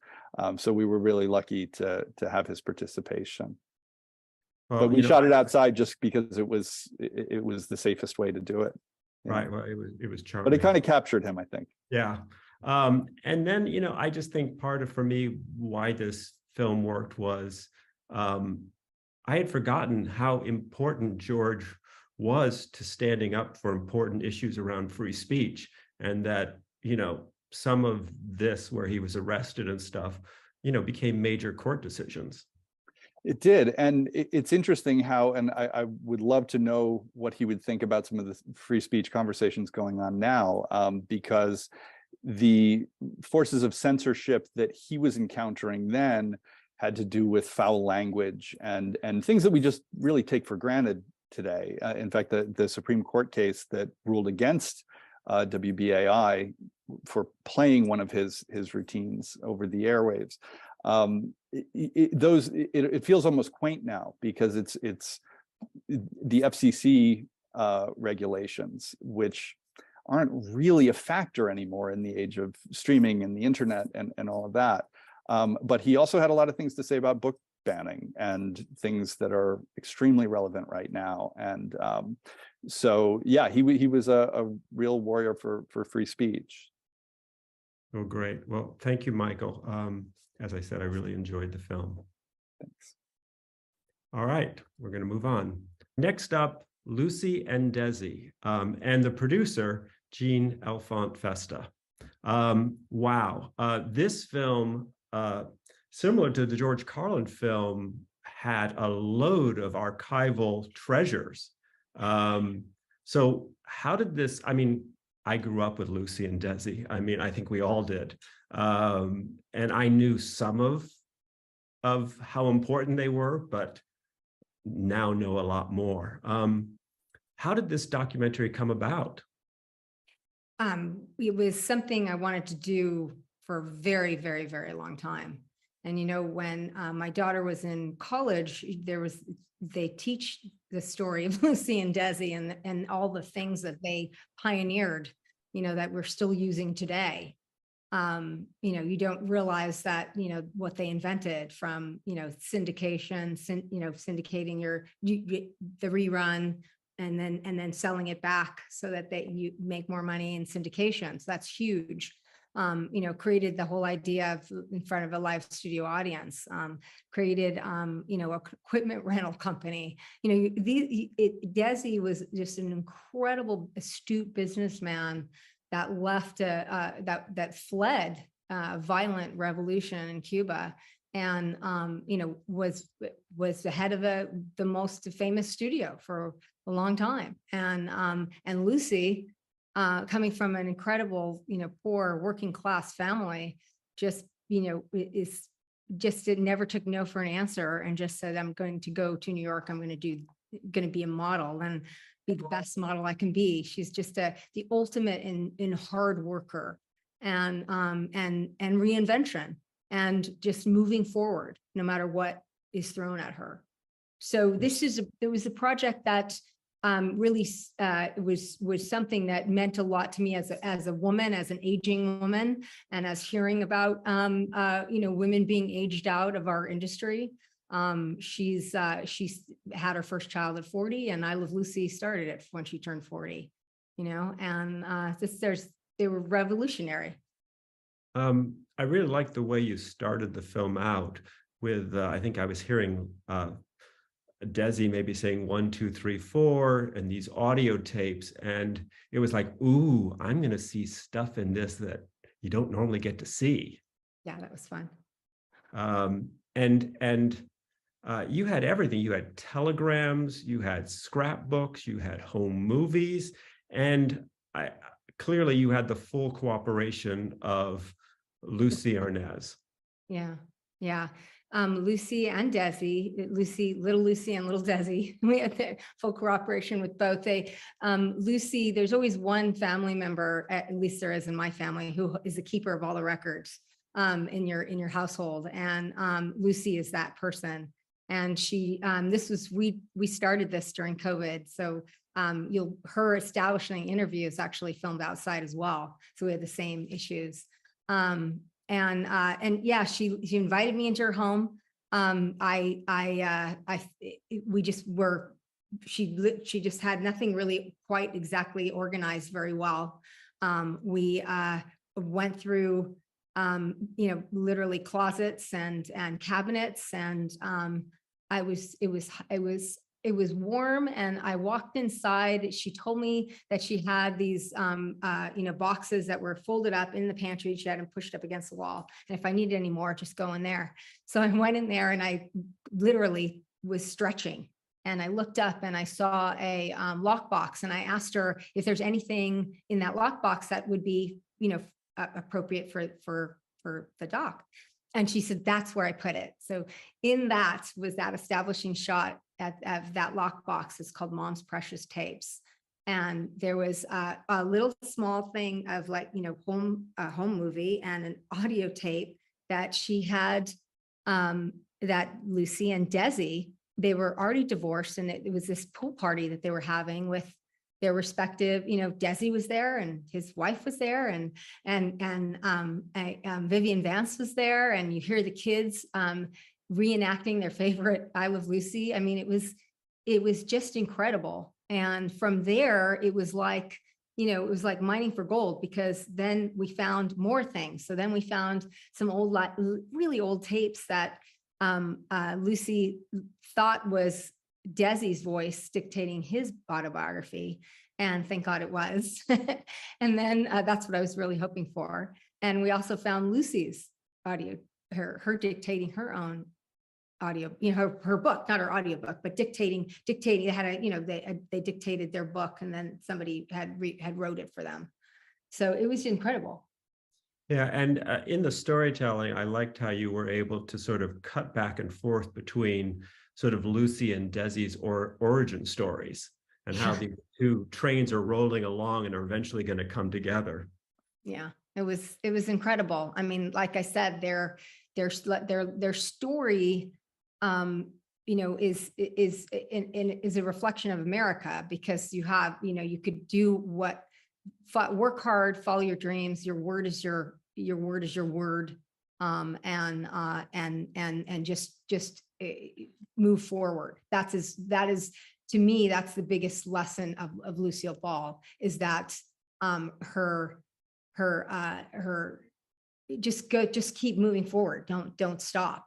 So we were really lucky to have his participation. Well, but we shot it outside just because it was the safest way to do it. Right. Well, it was charming. But it kind of captured him, I think. Yeah. And then, I just think part of, for me, why this film worked was I had forgotten how important George was to standing up for important issues around free speech, and that, some of this where he was arrested and stuff, became major court decisions. It did. And it's interesting how, and I would love to know what he would think about some of the free speech conversations going on now, because the forces of censorship that he was encountering then had to do with foul language and things that we just really take for granted today. In fact, the Supreme Court case that ruled against WBAI for playing one of his routines over the airwaves, it feels almost quaint now, because it's the FCC regulations, which aren't really a factor anymore in the age of streaming and the internet and all of that. But he also had a lot of things to say about book banning and things that are extremely relevant right now. And so, yeah, he was a real warrior for free speech. Oh, great. Well, thank you, Michael. As I said, I really enjoyed the film. Thanks. All right, we're going to move on. Next up, Lucy and Desi, and the producer, Jeanne Elfant Festa. Wow, this film, similar to the George Carlin film, had a load of archival treasures. So how did this, I grew up with Lucy and Desi. I think we all did. And I knew some of how important they were, but now know a lot more. How did this documentary come about? It was something I wanted to do for a very, very, very long time. And, when my daughter was in college, they teach the story of Lucy and Desi and all the things that they pioneered, that we're still using today. You don't realize that, what they invented, from, syndication, syndicating the rerun and then selling it back so that you make more money in syndication. So that's huge. Created the whole idea of in front of a live studio audience, created, equipment rental company. Desi was just an incredible, astute businessman that left that fled violent revolution in Cuba, and was the head of the most famous studio for a long time. And Lucy, coming from an incredible, poor working class family, just is just, it never took no for an answer and just said, I'm going to go to New York. I'm going to be a model and be the best model I can be. She's just the ultimate in hard worker and reinvention and just moving forward no matter what is thrown at her. So it was a project that really was something that meant a lot to me as a woman, as an aging woman, and as hearing about women being aged out of our industry. She's had her first child at 40, and I Love Lucy started it when she turned 40. And they were revolutionary. I really like the way you started the film out with, I think I was hearing Desi maybe saying 1, 2, 3, 4, and these audio tapes. And it was like, ooh, I'm going to see stuff in this that you don't normally get to see. Yeah, that was fun. You had everything. You had telegrams, you had scrapbooks, you had home movies, and clearly you had the full cooperation of Lucy Arnaz. Yeah. Lucy and Desi, little Lucy and little Desi. We had the full cooperation with both. Lucy, there's always one family member, at least there is in my family, who is the keeper of all the records in your household. And Lucy is that person. And she, we started this during COVID. So her establishing interviews actually filmed outside as well. So we had the same issues. Yeah, she invited me into her home. She just had nothing really quite exactly organized very well. We went through, literally closets and cabinets, and it was warm, and I walked inside. She told me that she had these, boxes that were folded up in the pantry. She had them pushed up against the wall. And if I needed any more, just go in there. So I went in there and I literally was stretching. And I looked up and I saw a lockbox, and I asked her if there's anything in that lockbox that would be, appropriate for the doc. And she said, that's where I put it. So in that was that establishing shot of that lockbox. It's called Mom's Precious Tapes. And there was a little small thing of home movie and an audio tape that she had, that Lucy and Desi, they were already divorced, and it was this pool party that they were having with their respective, Desi was there and his wife was there, and Vivian Vance was there, and you hear the kids reenacting their favorite I Love Lucy. I mean, it was just incredible. And from there, it was like mining for gold, because then we found more things. So then we found some really old tapes that Lucy thought was Desi's voice dictating his autobiography, and thank God it was. And then that's what I was really hoping for. And we also found Lucy's audio, her dictating her own audio, her book, not her audiobook, but dictating. They had they dictated their book, and then somebody had wrote it for them. So it was incredible. Yeah, and in the storytelling, I liked how you were able to sort of cut back and forth between sort of Lucy and Desi's origin stories, and how the two trains are rolling along and are eventually going to come together. Yeah, it was incredible. I mean, like I said, their story, is a reflection of America, because you have, you could do work hard, follow your dreams. Your word is your word. And just move forward. That is to me, that's the biggest lesson of Lucille Ball, is that her just keep moving forward. Don't stop.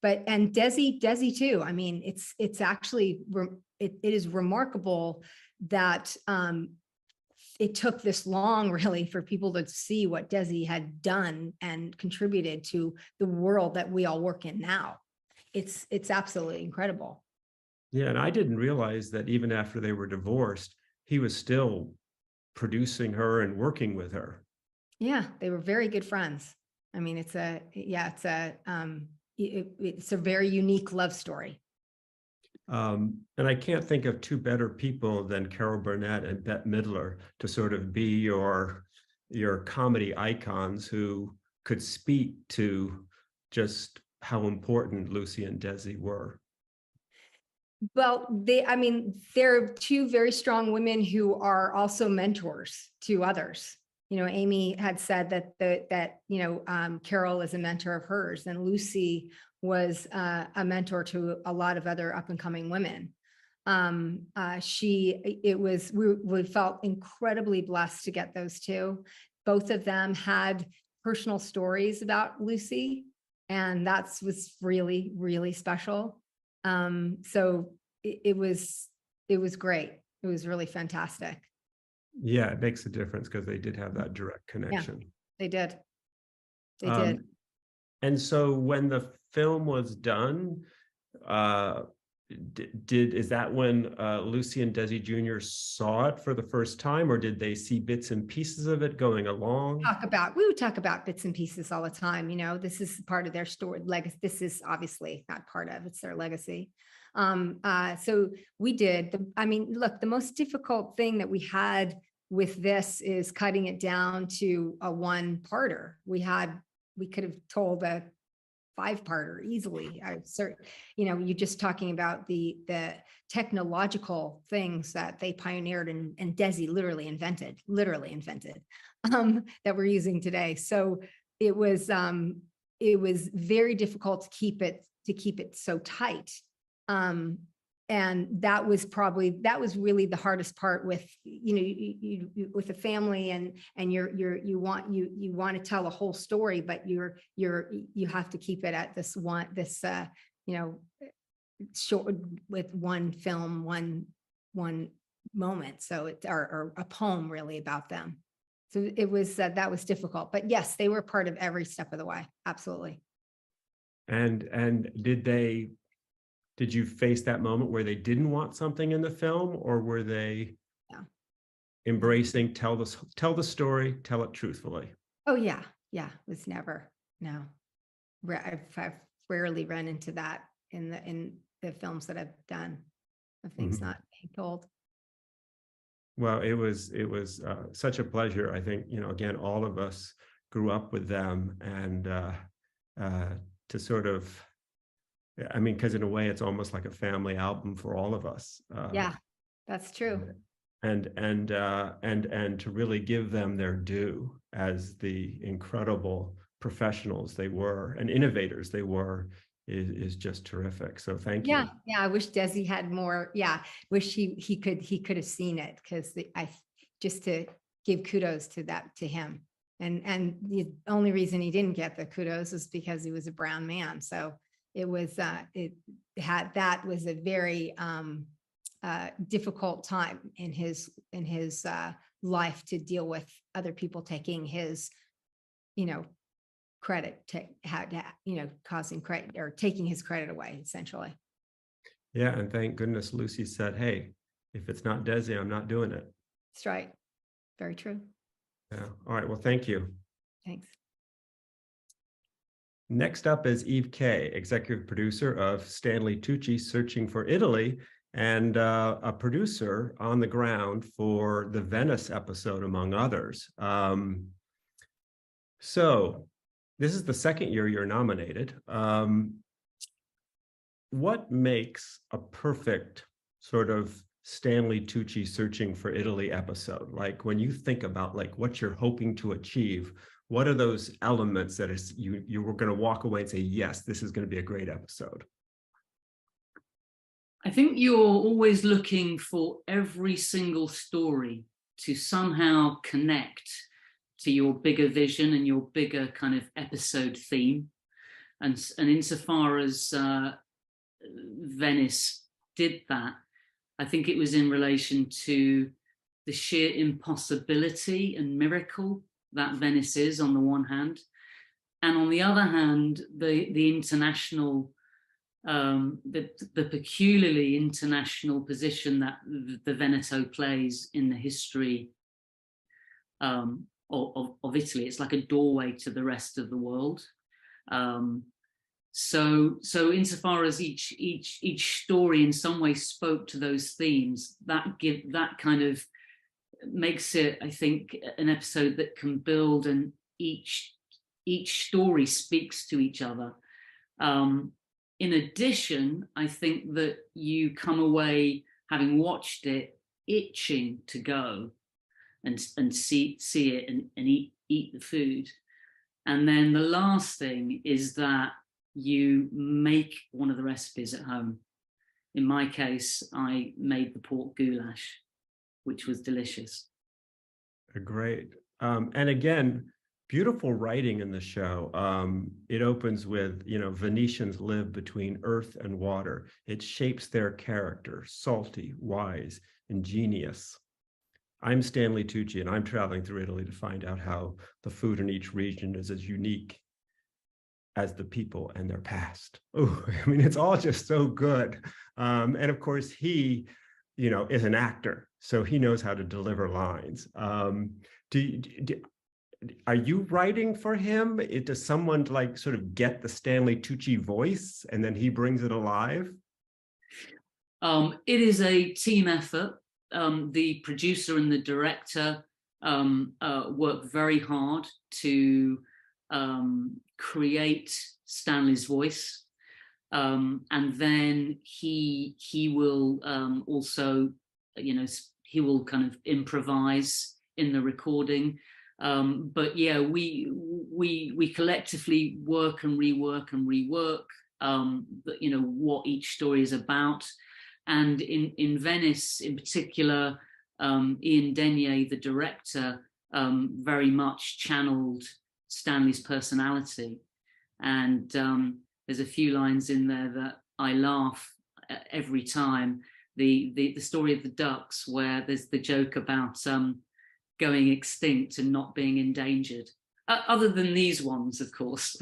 And Desi too. I mean, it's actually, it is remarkable that it took this long, really, for people to see what Desi had done and contributed to the world that we all work in now. It's absolutely incredible. Yeah, and I didn't realize that even after they were divorced, he was still producing her and working with her. Yeah, they were very good friends. I mean, it's a very unique love story. And I can't think of two better people than Carol Burnett and Bette Midler to sort of be your comedy icons who could speak to just how important Lucy and Desi were. Well, they're two very strong women who are also mentors to others. You know, Amy had said that Carol is a mentor of hers, and Lucy was a mentor to a lot of other up and coming women. We felt incredibly blessed to get those two. Both of them had personal stories about Lucy, and that was really, really special. So it was great. It was really fantastic. Yeah, it makes a difference because they did have that direct connection. Yeah, they did. They did. And so when the film was done, is that when Lucy and Desi Jr. saw it for the first time, or did they see bits and pieces of it going along? We would talk about bits and pieces all the time. You know, this is part of their story legacy. This is obviously not part of, it's their legacy. So we did. Look, the most difficult thing that we had with this is cutting it down to a one-parter. We could have told a 5-parter easily. You're just talking about the technological things that they pioneered and Desi literally invented that we're using today. So it was very difficult to keep it so tight. And that was really the hardest part with, with a family and you want to tell a whole story, but you have to keep it at short with one film, one moment. So it's or a poem really about them. So it was, that was difficult, but yes, they were part of every step of the way. Absolutely. And did you face that moment where they didn't want something in the film, or were they embracing, tell the story, tell it truthfully? Oh yeah. Yeah. It was never, no. I've rarely run into that in the films that I've done, of things not being told. Well, it was such a pleasure. I think, again, all of us grew up with them, and to sort of, because in a way it's almost like a family album for all of us. Yeah, that's true. And to really give them their due as the incredible professionhave they were and innovators they were is just terrific. So thank you. Yeah. I wish Desi had more. Yeah, wish he could have seen it, because just to give kudos to him. And the only reason he didn't get the kudos is because he was a brown man. So it was that was a very difficult time in his life to deal with other people taking his credit, causing credit or taking his credit away, essentially. Yeah, and thank goodness Lucy said, hey, if it's not Desi, I'm not doing it. That's right. Very true. Yeah. All right. Well, thank you. Thanks. Next up is Eve Kay, executive producer of Stanley Tucci Searching for Italy, and a producer on the ground for the Venice episode, among others. So this is the second year you're nominated. What makes a perfect sort of Stanley Tucci Searching for Italy episode? Like, when you think about what you're hoping to achieve, what are those elements that you were going to walk away and say, yes, this is going to be a great episode? I think you're always looking for every single story to somehow connect to your bigger vision and your bigger kind of episode theme. And insofar as Venice did that, I think it was in relation to the sheer impossibility and miracle that Venice is on the one hand, and on the other hand, the international, the peculiarly international position that the Veneto plays in the history of Italy. It's like a doorway to the rest of the world. So insofar as each story in some way spoke to those themes, that kind of makes it, I think, an episode that can build, and each story speaks to each other. In addition, I think that you come away, having watched it, itching to go and see it and eat the food. And then the last thing is that you make one of the recipes at home. In my case, I made the pork goulash, which was delicious. Great. And again, beautiful writing in the show. It opens with, Venetians live between earth and water. It shapes their character, salty, wise, ingenious. I'm Stanley Tucci, and I'm traveling through Italy to find out how the food in each region is as unique as the people and their past. Oh, I mean, it's all just so good. And of course, he, is an actor, so he knows how to deliver lines. Are you writing for him? Does someone sort of get the Stanley Tucci voice and then he brings it alive? It is a team effort. The producer and the director work very hard to create Stanley's voice. And then he will also, he will kind of improvise in the recording. But yeah, we collectively work and rework, what each story is about. And in Venice, in particular, Ian Denier, the director, very much channeled Stanley's personality. And there's a few lines in there that I laugh every time. The story of the ducks, where there's the joke about going extinct and not being endangered. Other than these ones, of course.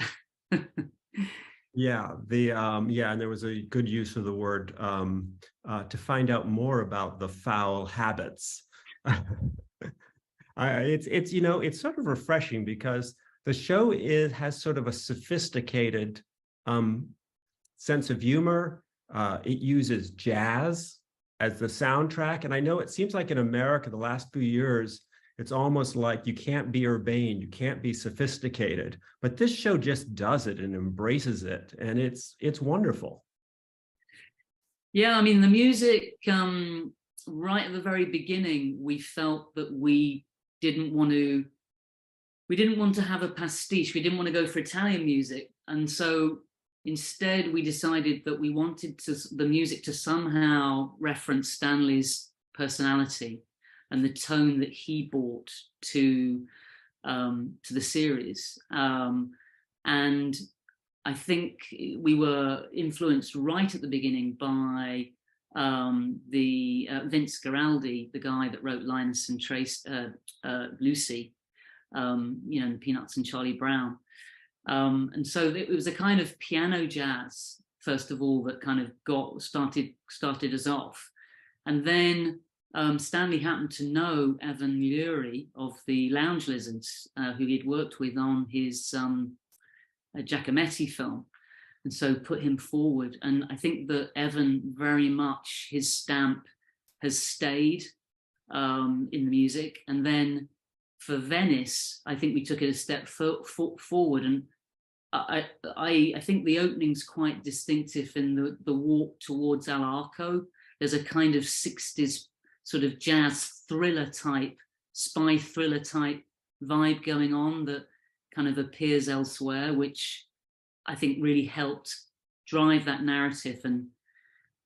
Yeah, and there was a good use of the word to find out more about the foul habits. It's sort of refreshing because the show has sort of a sophisticated sense of humor. It uses jazz as the soundtrack, and I know it seems like in America the last few years it's almost like you can't be urbane, you can't be sophisticated, but this show just does it and embraces it, and it's wonderful. Yeah, I mean, the music, right at the very beginning, we felt that we didn't want to have a pastiche. We didn't want to go for Italian music. And so instead we decided that we wanted the music to somehow reference Stanley's personality and the tone that he brought to the series. And I think we were influenced right at the beginning by the Vince Guaraldi, the guy that wrote Linus and Lucy, and Peanuts and Charlie Brown. And so it was a kind of piano jazz, first of all, that kind of started us off. And then Stanley happened to know Evan Lurie of the Lounge Lizards, who he'd worked with on his Giacometti film, and so put him forward. And I think that Evan, very much his stamp has stayed in the music. And then for Venice, I think we took it a step forward. And I think the opening's quite distinctive in the walk towards Al Arco. There's a kind of 60s sort of jazz thriller type, spy thriller type vibe going on that kind of appears elsewhere, which I think really helped drive that narrative and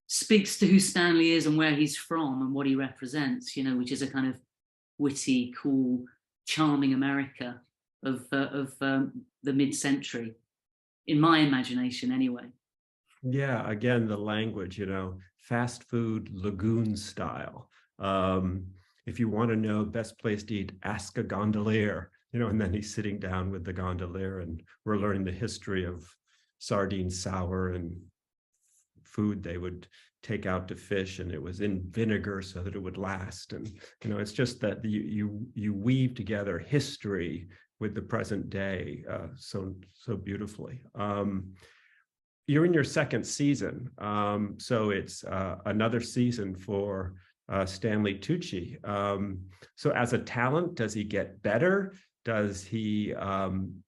speaks to who Stanley is and where he's from and what he represents, which is a kind of witty, cool, charming America of the mid-century, in my imagination anyway. Yeah, again, the language, fast food, lagoon style. If you want to know best place to eat, ask a gondolier, and then he's sitting down with the gondolier and we're learning the history of sardine sour and food they would take out to fish, and it was in vinegar so that it would last. And it's just that you weave together history with the present day so beautifully. You're in your second season, so it's another season for Stanley Tucci. So as a talent, does he get better? Does he,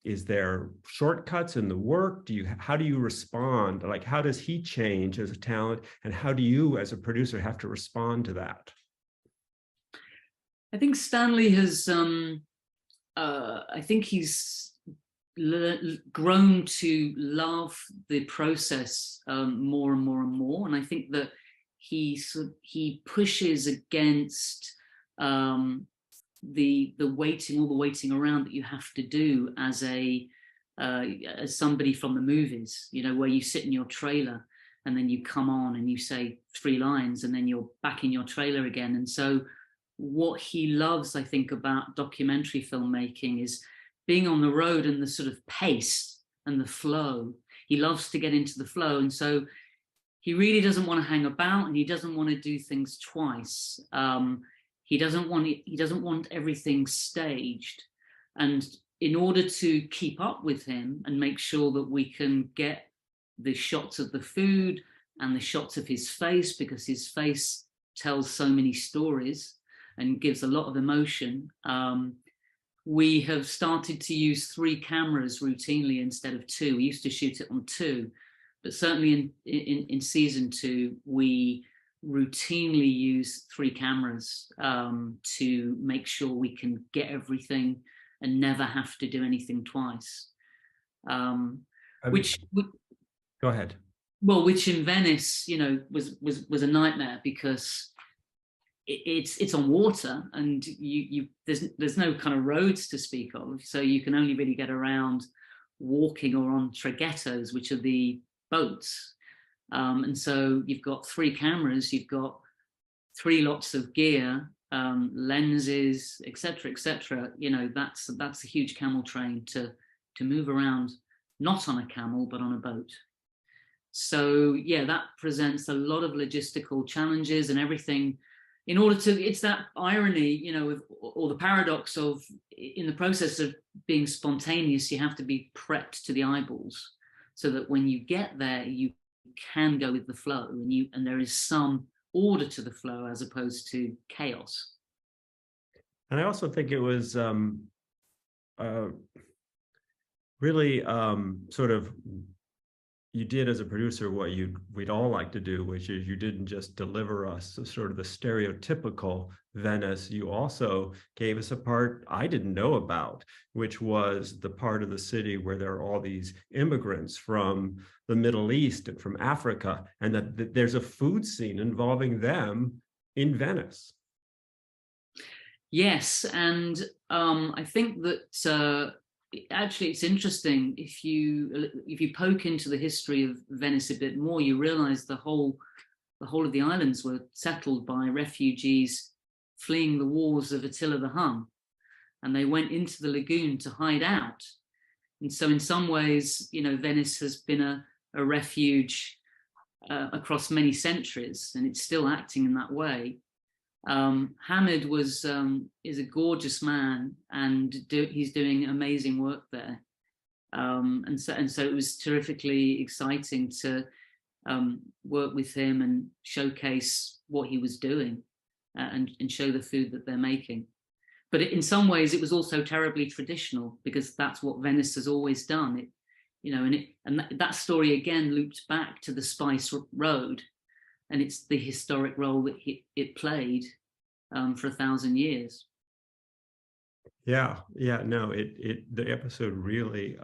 is there shortcuts in the work? How do you respond? Like, how does he change as a talent? And how do you as a producer have to respond to that? I think Stanley has, I think he's grown to love the process more and more and more. And I think that he pushes against the waiting, all the waiting around that you have to do as as somebody from the movies, where you sit in your trailer and then you come on and you say 3 lines and then you're back in your trailer again. And so what he loves, I think, about documentary filmmaking is being on the road and the sort of pace and the flow. He loves to get into the flow. And so he really doesn't want to hang about, and he doesn't want to do things twice. He doesn't want everything staged. And in order to keep up with him and make sure that we can get the shots of the food and the shots of his face, because his face tells so many stories and gives a lot of emotion, we have started to use 3 cameras routinely instead of 2. We used to shoot it on 2, but certainly in season 2, we routinely use 3 cameras to make sure we can get everything and never have to do anything twice. Go ahead. Well, which in Venice, was a nightmare, because it's on water, and there's no kind of roads to speak of, so you can only really get around walking or on traghettos, which are the boats. And so you've got 3 cameras, you've got 3 lots of gear, lenses, etc., etc. That's a huge camel train to move around, not on a camel but on a boat. So yeah, that presents a lot of logistical challenges and everything. In order to, it's that irony, or the paradox of, in the process of being spontaneous, you have to be prepped to the eyeballs, so that when you get there, you can go with the flow, and there is some order to the flow as opposed to chaos. And I also think it was really sort of, you did as a producer what we'd all like to do, which is you didn't just deliver us sort of the stereotypical Venice. You also gave us a part I didn't know about, which was the part of the city where there are all these immigrants from the Middle East and from Africa, and that there's a food scene involving them in Venice. Yes, and I think that actually it's interesting, if you poke into the history of Venice a bit more, you realize the whole of the islands were settled by refugees fleeing the wars of Attila the Hun, and they went into the lagoon to hide out. And so in some ways, Venice has been a refuge across many centuries, and it's still acting in that way. Hamid is a gorgeous man, and he's doing amazing work there. And so it was terrifically exciting to work with him and showcase what he was doing, and show the food that they're making. But in some ways, it was also terribly traditional, because that's what Venice has always done. That story again looped back to the Spice Road, and it's the historic role that it played for 1,000 years. Yeah, no, the episode really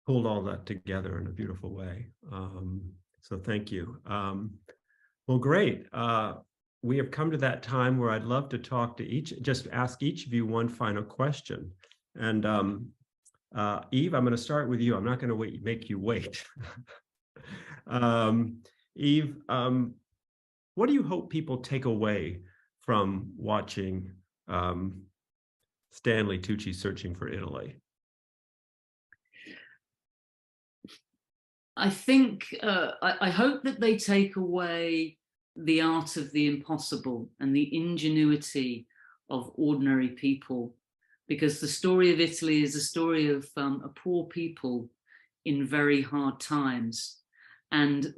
pulled all that together in a beautiful way. So thank you. Well, great. We have come to that time where I'd love to talk to just ask each of you one final question. And Eve, I'm going to start with you. I'm not going to make you wait. Eve, what do you hope people take away from watching Stanley Tucci Searching for Italy? I think, I hope that they take away the art of the impossible and the ingenuity of ordinary people, because the story of Italy is a story of a poor people in very hard times, and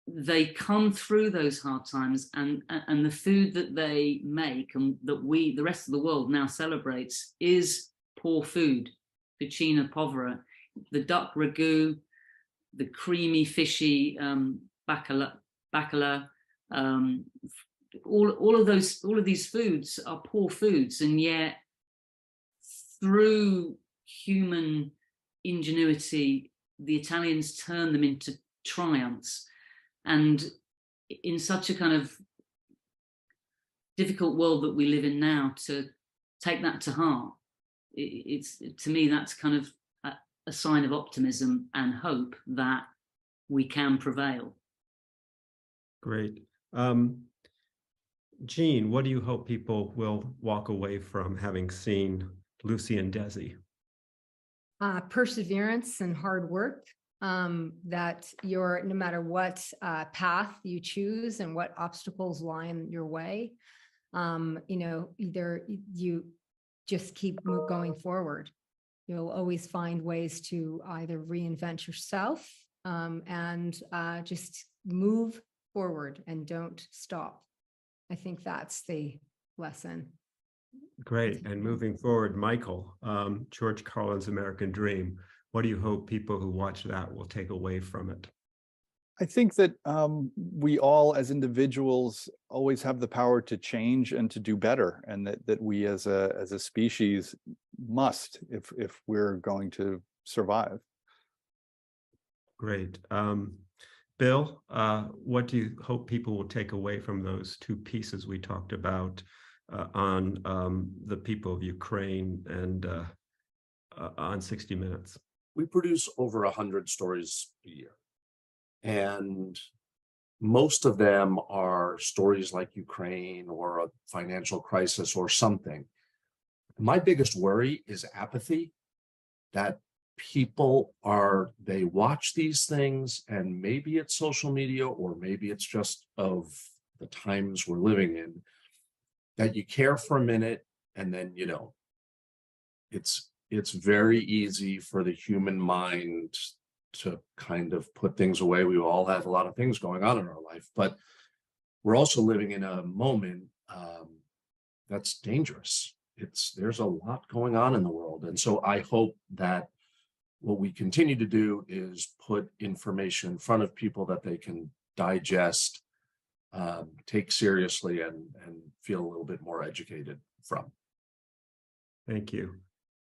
they come through those hard times, and the food that they make and that the rest of the world now celebrates is poor food, cucina povera, the duck ragu, the creamy fishy bacala, all of these foods are poor foods, and yet through human ingenuity, the Italians turn them into triumphs. And in such a kind of difficult world that we live in now, to take that to heart, it's, to me, that's kind of a sign of optimism and hope that we can prevail. Great. Jeanne, what do you hope people will walk away from having seen Lucy and Desi? Perseverance and hard work, that no matter what path you choose and what obstacles lie in your way, either you just keep going forward. You'll always find ways to either reinvent yourself and just move forward and don't stop. I think that's the lesson. Great. And moving forward, Michael, George Carlin's American Dream, what do you hope people who watch that will take away from it? I think that we all as individuals always have the power to change and to do better, and that we as a species must, if we're going to survive. Great. Bill, what do you hope people will take away from those two pieces we talked about on the people of Ukraine and on 60 Minutes? We produce over 100 stories a year, and most of them are stories like Ukraine or a financial crisis or something. My biggest worry is apathy, that people they watch these things, and maybe it's social media or maybe it's just of the times we're living in, that you care for a minute and then you don't. It's very easy for the human mind to kind of put things away. We all have a lot of things going on in our life, but we're also living in a moment that's dangerous. There's a lot going on in the world. And so I hope that what we continue to do is put information in front of people that they can digest, take seriously, and feel a little bit more educated from. Thank you.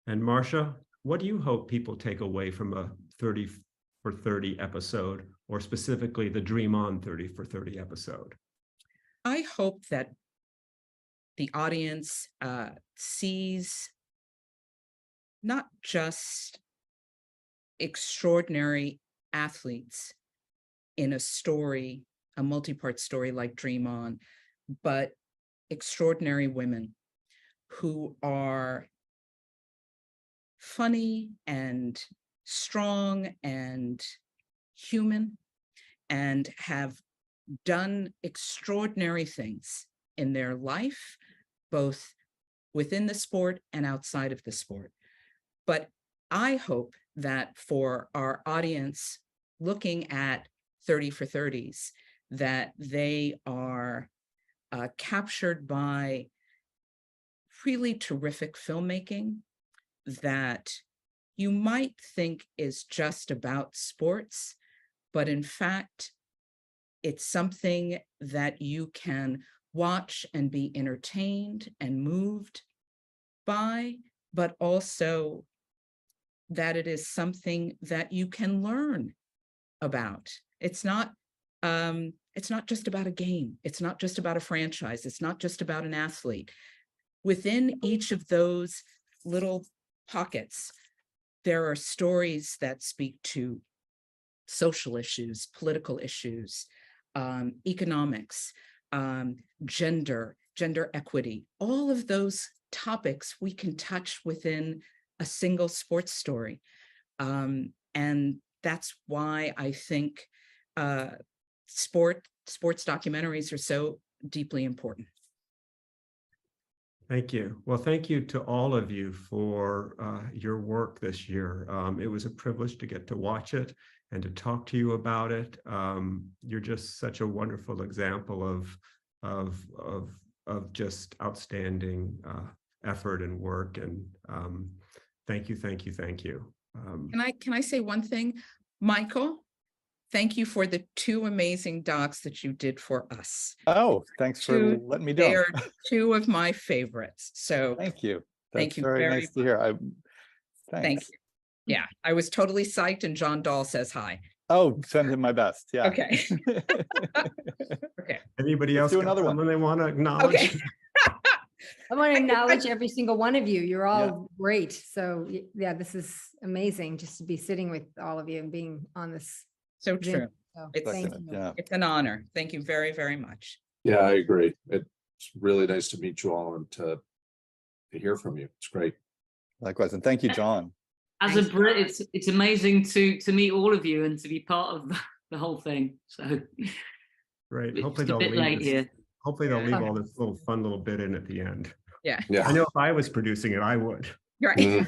And Marsha, what do you hope people take away from a 30 for 30 episode, or specifically the Dream On 30 for 30 episode? I hope that the audience sees not just extraordinary athletes in a story, a multi-part story like Dream On, but extraordinary women who are funny and strong and human and have done extraordinary things in their life, both within the sport and outside of the sport. But I hope that for our audience looking at 30 for 30s, that they are captured by really terrific filmmaking that you might think is just about sports, but in fact, it's something that you can watch and be entertained and moved by, but also that it is something that you can learn about. It's not just about a game. It's not just about a franchise. It's not just about an athlete. Within each of those little pockets, there are stories that speak to social issues, political issues, economics, gender equity. All of those topics we can touch within a single sports story. And that's why I think sports documentaries are so deeply important. Thank you. Well, thank you to all of you for your work this year. It was a privilege to get to watch it and to talk to you about it. You're just such a wonderful example of just outstanding effort and work. And thank you. Can I say one thing, Michael? Thank you for the 2 amazing docs that you did for us. Oh, thanks for letting me do They it. are 2 of my favorites. So thank you. Thank you very nice to hear. Thank Thanks. you. Yeah, I was totally psyched, and John Dahl says hi. Oh, send him my best. Yeah. Okay. Okay. Anybody Let's else do got another one someone they want to acknowledge? Okay. I want to acknowledge every single one of you. You're all great. So yeah, this is amazing just to be sitting with all of you and being on this. So true. So It's, thank you. Yeah. it's an honor. Thank you very, very much. Yeah, I agree. It's really nice to meet you all and to hear from you. It's great. Likewise, and thank you, John. As a Brit, it's amazing to meet all of you and to be part of the whole thing. So Right. it's Hopefully a they'll bit leave late this, here. hopefully they'll leave all this fun little bit in at the end. Yeah. Yeah. I know if I was producing it, I would. Right.